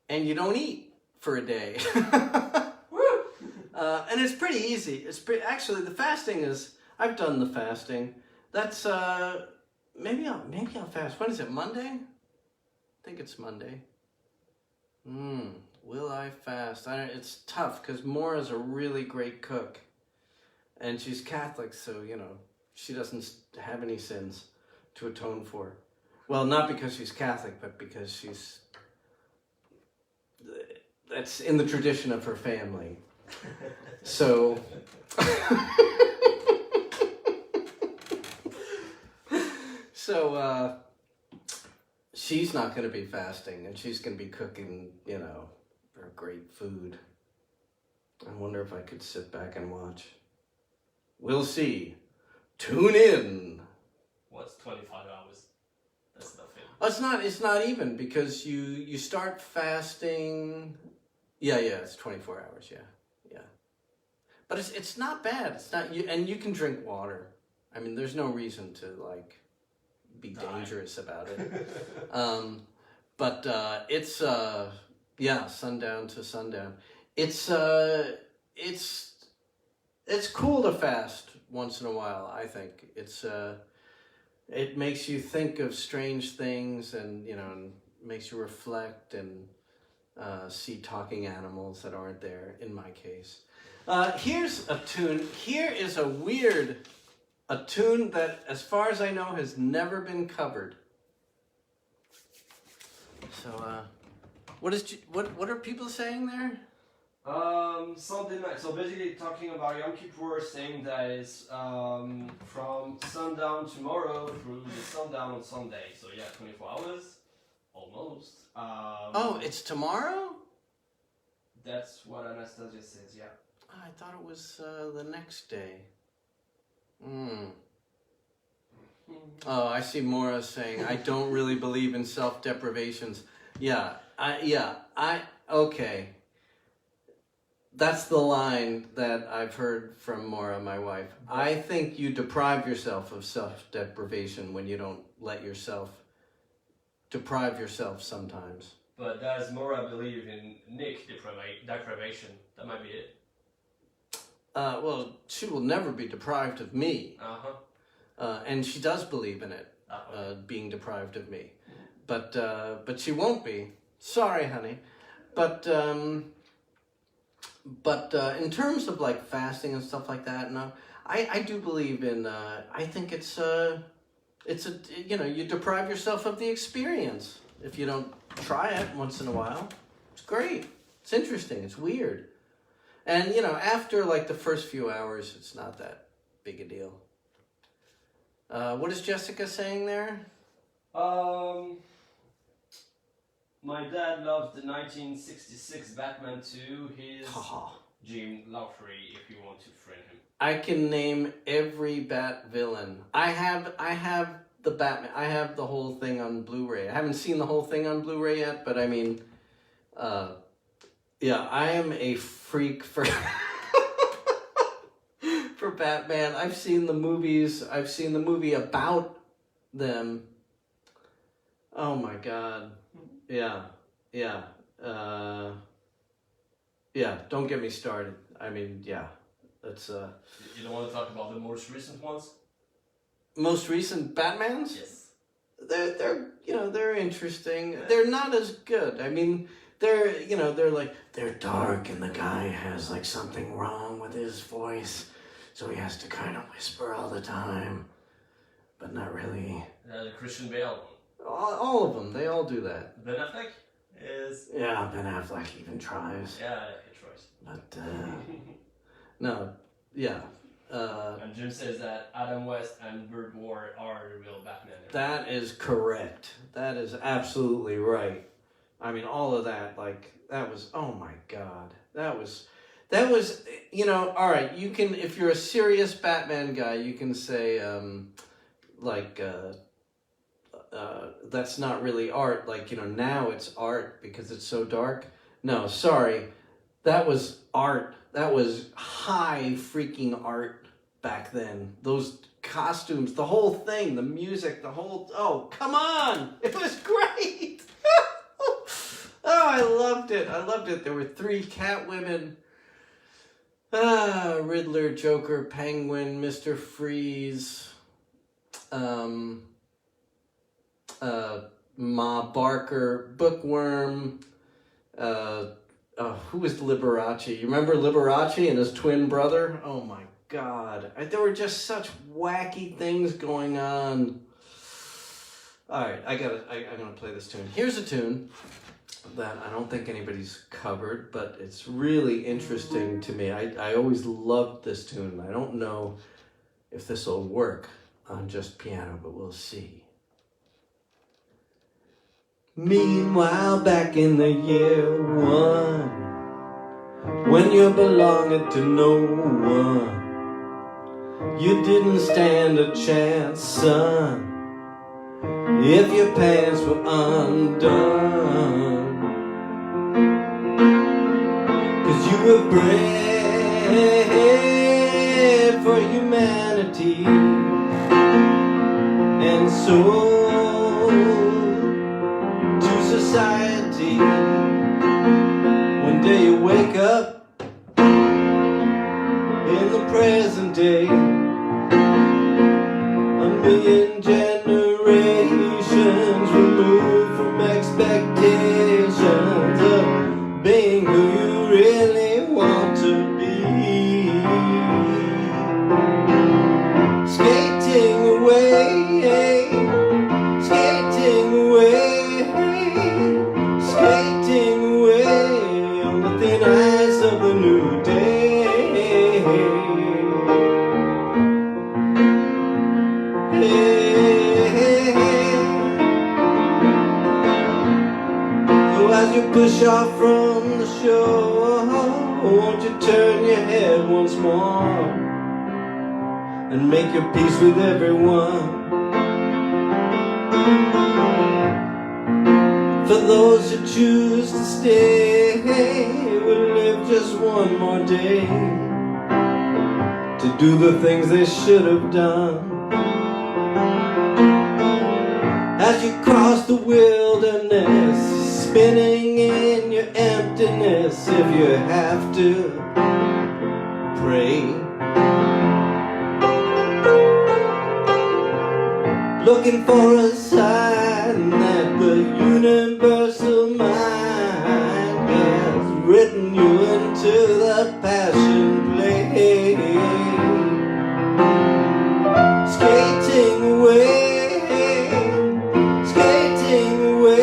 you don't eat for a day. And it's pretty easy. Actually, the fasting is, I've done the fasting. That's, maybe I'll fast. When is it, Monday? I think it's Monday. Will I fast? It's tough because Maura's a really great cook. And she's Catholic, so, you know, she doesn't have any sins to atone for. Well, not because she's Catholic, but because that's in the tradition of her family. So, she's not going to be fasting, and she's going to be cooking, you know, her great food. I wonder if I could sit back and watch. We'll see. Tune in. What's 25 hours? That's nothing. It's not even, because you start fasting. Yeah, it's 24 hours, yeah. But it's not bad. It's not, and you can drink water. I mean, there's no reason to, like, be dangerous about it. But it's sundown to sundown. It's cool to fast once in a while, I think. It makes you think of strange things, and, you know, and makes you reflect and see talking animals that aren't there, in my case. Here's a tune. Here is a tune that, as far as I know, has never been covered. So, what are people saying there? Sunday night. So basically, talking about Yom Kippur, saying that it's from sundown tomorrow through the sundown on Sunday. So yeah, 24 hours, almost. Oh, it's tomorrow? That's what Anastasia says. Yeah. I thought it was the next day. Hmm. Oh, I see Maura saying, I don't really believe in self-deprivations. Okay. That's the line that I've heard from Maura, my wife. I think you deprive yourself of self-deprivation when you don't let yourself deprive yourself sometimes. But does Maura believe in Nick deprivation? That might be it. Well, she will never be deprived of me. Uh-huh. And she does believe in it, being deprived of me. But she won't be. Sorry, honey. But in terms of like fasting and stuff like that, no, I do believe in, I think it's a, you deprive yourself of the experience if you don't try it once in a while. It's great. It's interesting. It's weird. And, after like the first few hours, it's not that big a deal. What is Jessica saying there? My dad loved the 1966 Batman 2. He's Jim Lowry, if you want to friend him. I can name every Bat villain. I have the Batman. I have the whole thing on Blu-ray. I haven't seen the whole thing on Blu-ray yet, but I mean, yeah, I am a freak for for Batman. I've seen the movies. I've seen the movie about them. Oh my God. Yeah. Don't get me started. I mean, yeah. That's You don't want to talk about the most recent ones? Most recent Batmans? Yes. They're interesting. They're not as good. I mean, they're dark and the guy has like something wrong with his voice, so he has to kind of whisper all the time, but not really. The Christian Bale one. All of them, they all do that. Ben Affleck is. Yeah, Ben Affleck even tries. Yeah, he tries. But no, yeah. And Jim says that Adam West and Burt Ward are the real Batman. That is correct. That is absolutely right. I mean, all of that, like, that was, oh my God. That was, all right, you can, if you're a serious Batman guy, you can say, that's not really art. Like, now it's art because it's so dark. No, sorry. That was art. That was high freaking art back then. Those costumes, the whole thing, the music, oh, come on. It was great. Oh, I loved it. There were 3 Catwomen. Riddler, Joker, Penguin, Mr. Freeze, Ma Barker, Bookworm, who was Liberace? You remember Liberace and his twin brother? Oh my God. There were just such wacky things going on. Alright, I'm gonna play this tune. Here's a tune that I don't think anybody's covered, but it's really interesting to me. I always loved this tune. I don't know if this will work on just piano, but we'll see. Meanwhile, back in the year 1, when you belonged to no one, you didn't stand a chance, son, if your pants were undone. 'Cause you were bred for humanity, and so society. One day you wake up in the present day, a million generations removed from expectations of being who you really want to be. Skating away, skating away, skating away on the thin ice of the push off from the shore, won't you turn your head once more and make your peace with everyone? For those who choose to stay, will live just one more day to do the things they should have done. As you cross the wilderness, spinning in your emptiness, if you have to pray, looking for a sign that the universal mind has written you into the passion play. Skating away, skating away,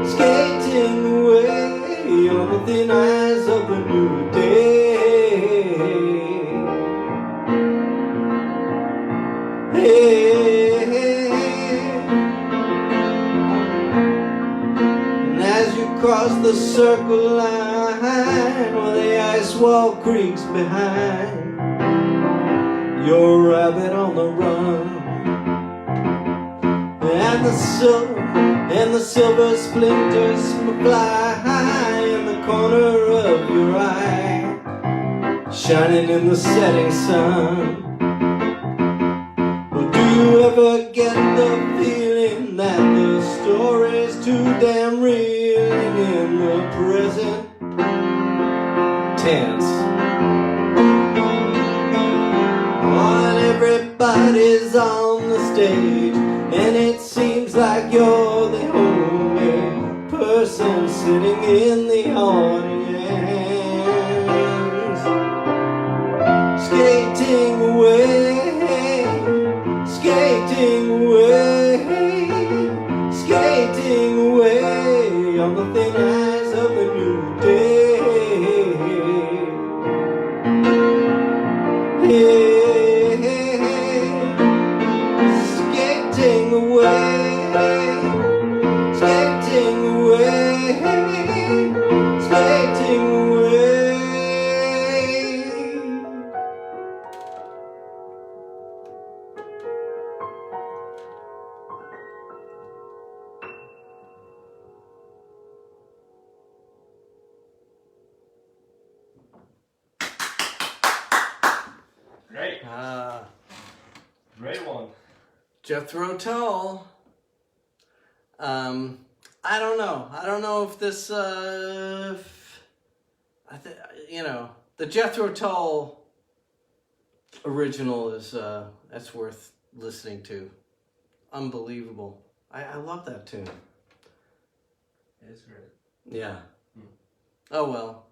skating away on the thin ice of a new day. And as you cross the circle line where the ice wall creaks behind, you're a rabbit on the run, and the silver splinters fly in the corner of your eye, shining in the setting sun. Well, do you ever get the feeling that the story's too damn real in the present tense? And everybody's on the stage, and it seems like you're the only person sitting in the audience. Skating away, skating away, skating away on the thin ice of a new day. Skating away, skating away, skating away. Great. Great one. Jethro Tull. I don't know. I don't know if this, the Jethro Tull original is, that's worth listening to. Unbelievable. I love that tune. It's great. Yeah. Oh well.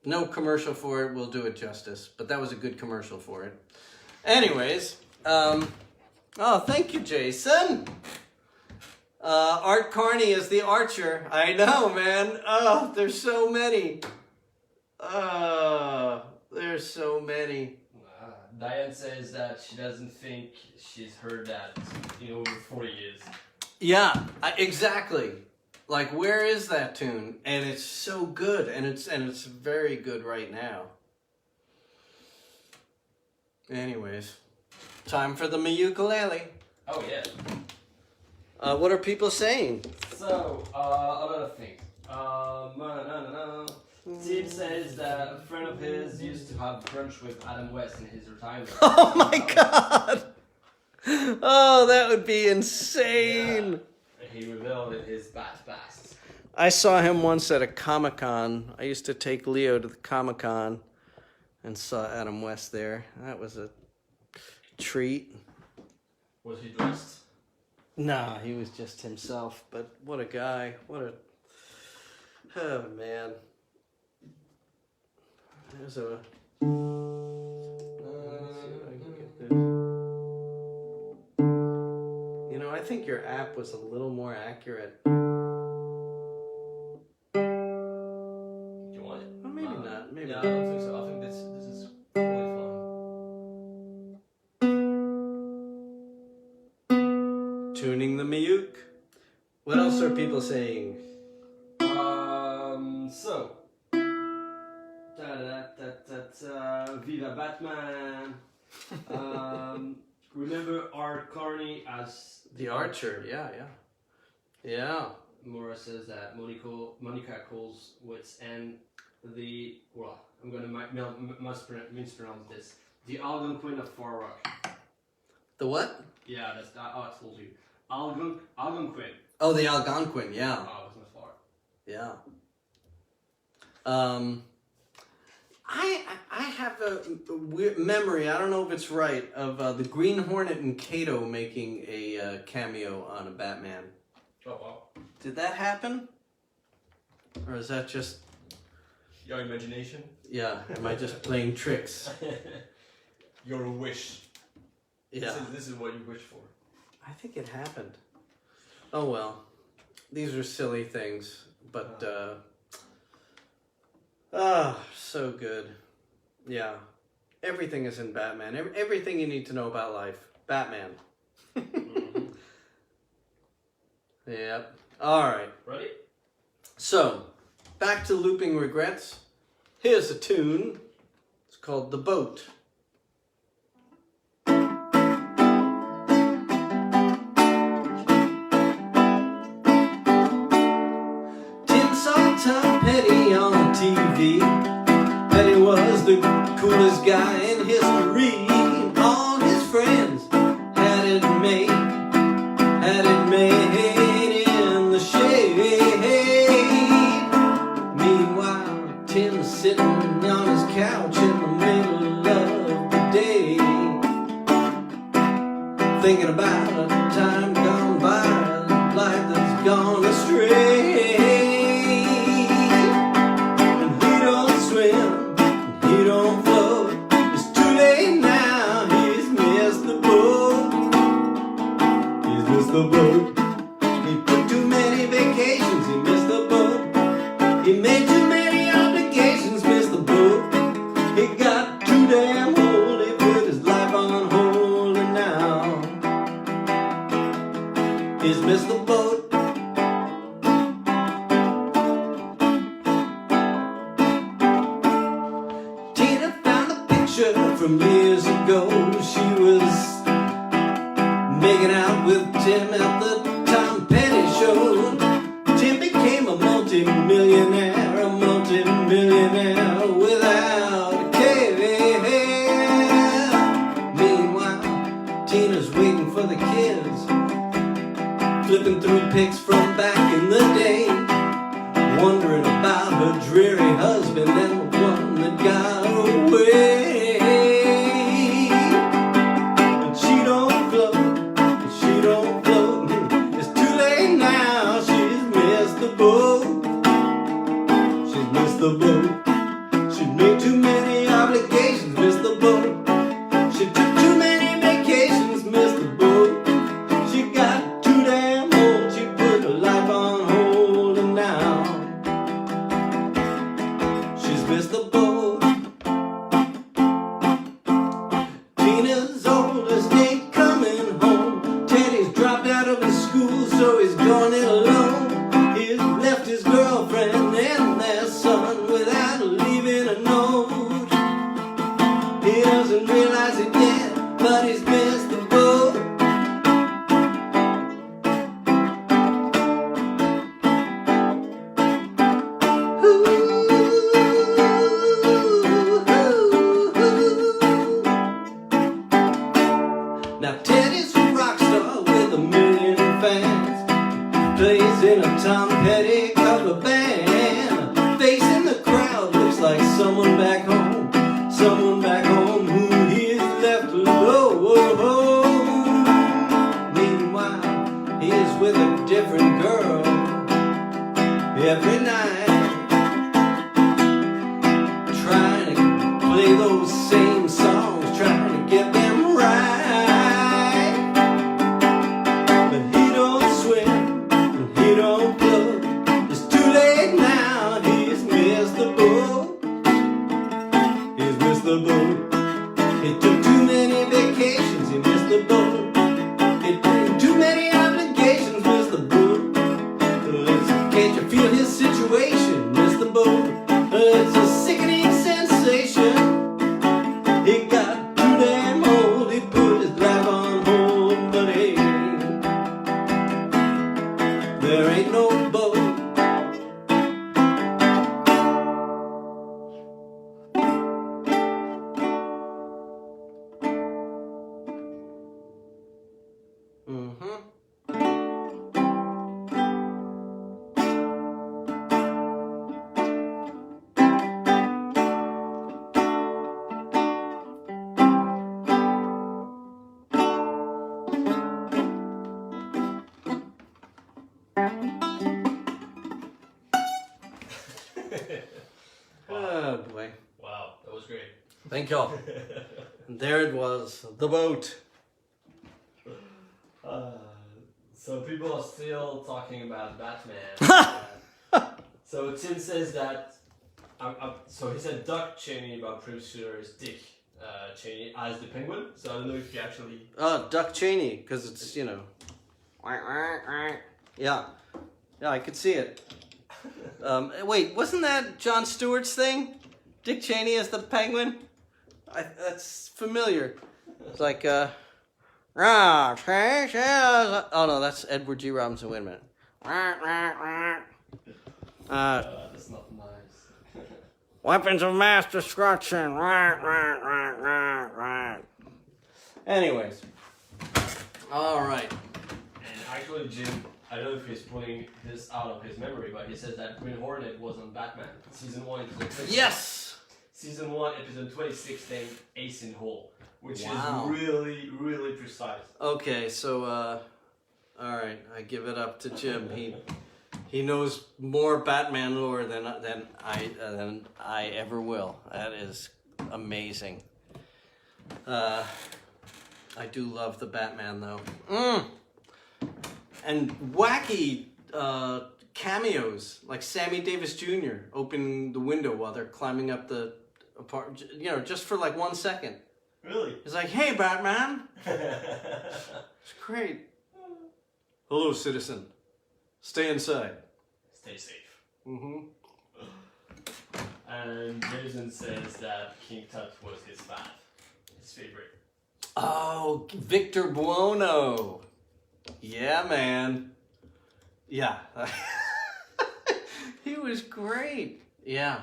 No commercial for it will do it justice, but that was a good commercial for it. Anyways, oh, thank you, Jason. Art Carney is the archer. I know, man. Oh, there's so many. There's so many. Diane says that she doesn't think she's heard that in over 40 years. Yeah, exactly. Like, where is that tune? And it's so good, and it's very good right now. Anyways, time for the ukulele. Oh yeah. What are people saying? So, a lot of things. Steve says that a friend of his used to have brunch with Adam West in his retirement. Oh my god! Oh, that would be insane! Yeah. He revealed his bad past. I saw him once at a Comic-Con. I used to take Leo to the Comic-Con and saw Adam West there. That was a treat. Was he dressed? Nah, he was just himself, but what a guy. Oh man. There's a... You know, I think your app was a little more accurate. Do you want it? Well, maybe not. Maybe Yeah, not. I don't think so. I think this is totally fine. Tuning the Miyuk. What else are people saying? So, Viva Batman. Remember Art Carney as The Archer, yeah. Mora says that Monica calls wits and the, well, I'm gonna mispronounce this. The Algonquin of Far Rock. The what? Yeah, that's I told you. Algonquin. Oh, the Algonquin, yeah. Oh, it was not far. Yeah. I have a weird memory, I don't know if it's right, of the Green Hornet and Kato making a cameo on a Batman. Oh, wow. Did that happen? Or is that just... Your imagination? Yeah, am I just playing tricks? Your wish. Yeah. This is what you wish for. I think it happened. Oh well. These are silly things, but so good. Yeah. Everything is in Batman. Everything you need to know about life. Batman. Mm-hmm. Yep. Alright. Ready? So, back to Looping Regrets. Here's a tune. It's called The Boat. Tim saw Tom Petty on TV. Petty was the coolest guy in history. All his friends had it made in the shade. Meanwhile, Tim's sitting on his couch in the middle of the day, thinking about a time gone by, a life that's gone astray. And he don't swim, and he don't float. It's too late now, he's missed the boat. He's missed the boat. He took too many vacations, he missed the boat. He made too many obligations, missed the boat. He got too damn old, he put his life on hold, and now he's missed the boat. Tina found a picture from years ago. She was making out with Tim at the Tom Petty show. Tim became a multi-millionaire without a care. Meanwhile, Tina's waiting for the kids, flipping through pics from back in the day, wondering about her dreary husband and the one that got away. And she don't float. It's too late now, she's missed the boat. She's missed the boat. She made too many obligations, missed the boat. She took too many vacations, missed the boat. She got too damn old, she put her life on hold, and now she's missed the boat. Tina's oldest ain't coming home. Teddy's dropped out of his school, so he's going it alone. He's left his girlfriend and their son without leaving a note. He doesn't realize it yet, but he's missed the boat. Now Teddy's a rock star with 1 million fans. Plays in a Tom Petty cover band. Face in the crowd looks like someone back home who he is left alone. Meanwhile, he is with a different girl every night, trying to play those same songs, trying to get them right. But he don't swim, and he don't float. It's too late now, he's missed the boat. He's missed the boat. He took too many vacations, he missed the boat. He took too many obligations, missed the boat. Can't you feel his situation? Thank you. And there it was, the boat. So people are still talking about Batman. So Tim says that. So he said Doc Cheney about producer is Dick Cheney as the Penguin. So I don't know if you actually. Duck Cheney, because it's, you know. Yeah. Yeah, I could see it. Wait, wasn't that Jon Stewart's thing? Dick Cheney as the Penguin? That's familiar. It's like, oh no, that's Edward G. Robinson. Wait a minute. That's not nice. Weapons of mass destruction. Anyways. All right. And actually, Jim, I don't know if he's pulling this out of his memory, but he says that Green Hornet was on Batman. Season 1, episode 26. Yes! Season 1, episode 26, named Ace in Hole, which Wow. is really, really precise. Okay, so, all right, I give it up to Jim. He knows more Batman lore than I ever will. That is amazing. I do love the Batman though. And wacky cameos like Sammy Davis Jr. opening the window while they're climbing up the apartment. You know, just for like 1 second. Really? It's like, hey, Batman. It's great. Hello, citizen. Stay inside. Stay safe. Mm-hmm. And Jason says that King Tut was his favorite. Oh, Victor Buono. Yeah, man. Yeah. He was great. Yeah.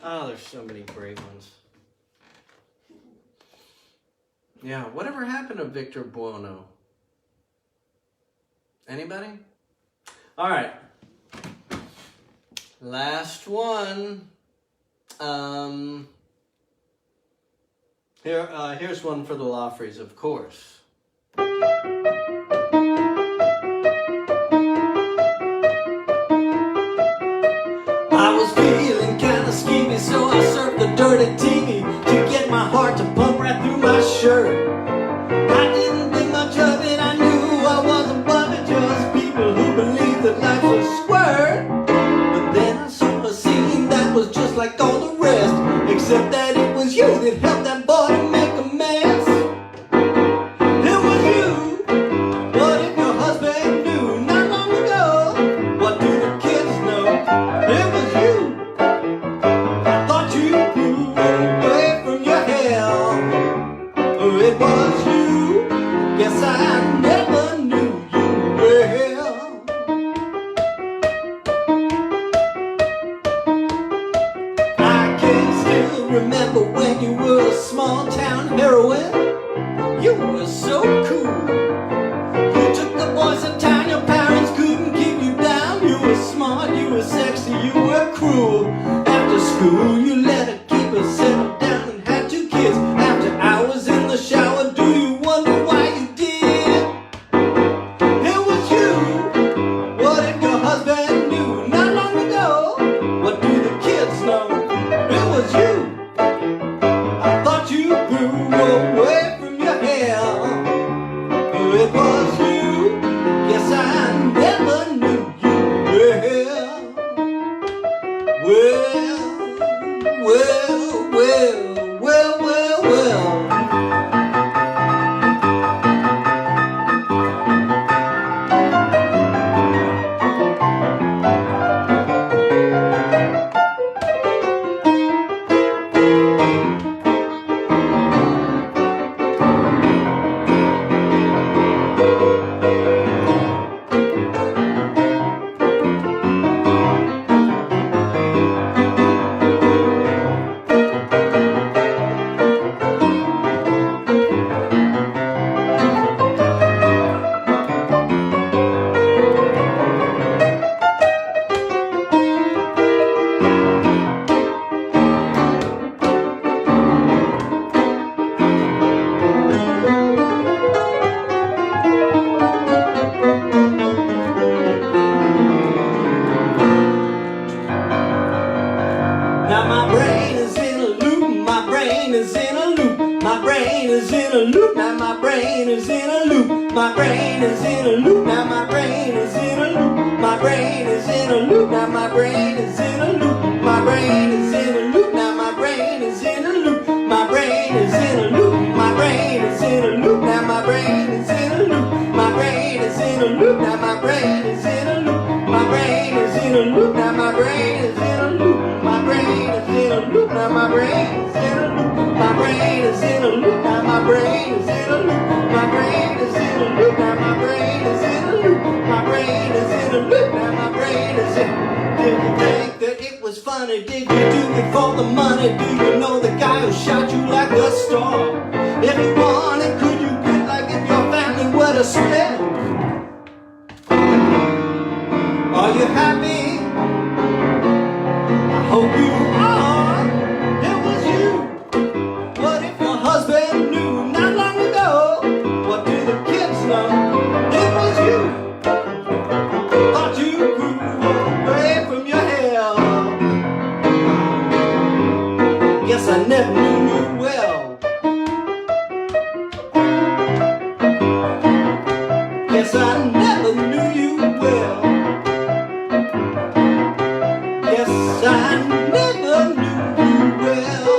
Oh, there's so many great ones. Yeah, whatever happened to Victor Buono? Anybody? All right. Last one. Here's one for the Loffreys, of course. I was feeling kinda skeevy, so I surfed the dirty TV to get my heart to pump right through my shirt. I didn't think much of it, I knew I was above it, just people who believe that life was squirt. But then I saw a scene that was just like all the rest, except that it was you that helped that boy to make a mess. It was you. What if your husband knew not long ago? What do the kids know? It was you. I thought you grew away from your hell. It was you. Guess I never knew you well. I can still remember when you were a small town heroine. You were so cool. You took the boys in town, your parents couldn't keep you down. You were smart, you were sexy, you were cruel. After school, you let a keeper settle down and had 2 kids. After hours in the shower, do you wonder why you did? It was you. What if your husband knew not long ago? What do the kids know? It was you. I thought you grew away from your hair. It was you. Yes, is in a loop, now my brain is in a loop. My brain is in a loop, now my brain is in a loop. My brain is in a loop, now my brain is in a loop. My brain is in a loop, my brain is in a loop, now my brain is in a loop. My brain is in a loop, now my brain is in a loop. My brain is in a loop, now my brain is in a loop. My brain is in a loop, now my brain is in a loop. My brain is in a loop, now my brain is in a loop. My brain is in a loop, now my brain is in a loop. My brain is in a loop, now my brain is in. Did you think that it was funny? Did you do it for the money? Do you know the guy who shot you like a star? If you wanted, could you get like if your family were to split? Are you happy? I hope you are. It was you. What if your husband knew not long ago? What do the kids know? It was you. Thought you grew away from your hair. Guess I never knew you well. Guess I never knew you well. Guess I never knew you well.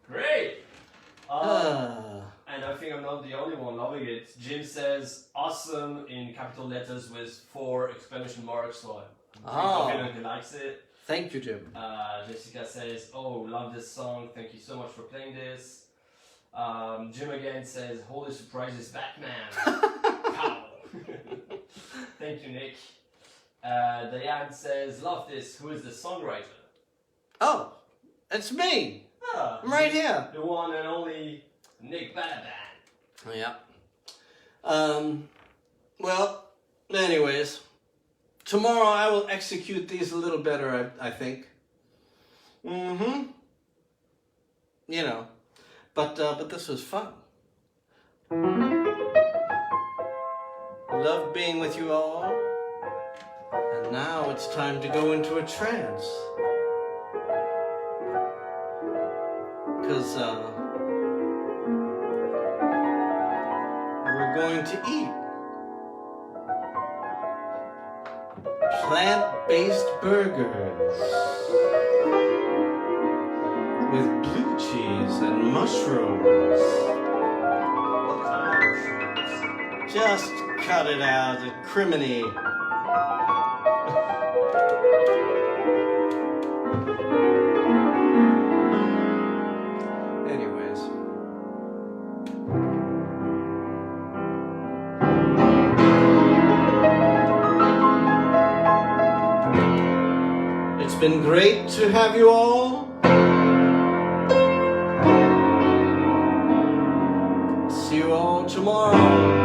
Great! And I think I'm not the only one loving it. Jim says awesome in capital letters with 4 exclamation marks, so I'm pretty confident he likes it. Thank you, Jim. Jessica says, oh, love this song, thank you so much for playing this. Jim again says, holy surprise is Batman. Pow! Thank you, Nick. Diane says, love this, who is the songwriter? Oh, it's me. I'm right here. The one and only Nick Balaban. Yeah. Well, anyways, tomorrow I will execute these a little better, I think. You know, but this was fun. Love being with you all. And now it's time to go into a trance. Because, we're going to eat plant-based burgers with blue cheese and mushrooms. Just cut it out, the criminy. Anyways. It's been great to have you all. See you all tomorrow.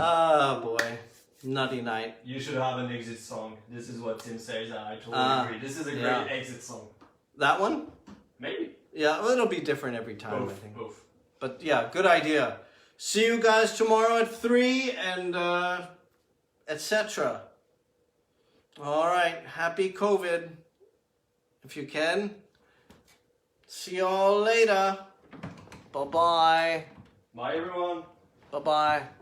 Ah, boy. Nutty night. You should have an exit song. This is what Tim says. I totally agree. This is a great exit song. That one? Maybe. Yeah, well, it'll be different every time, Both, I think. both. But yeah, good idea. See you guys tomorrow at 3 and etc. All right, happy COVID. If you can. See you all later. Bye-bye. Bye, everyone. Bye-bye.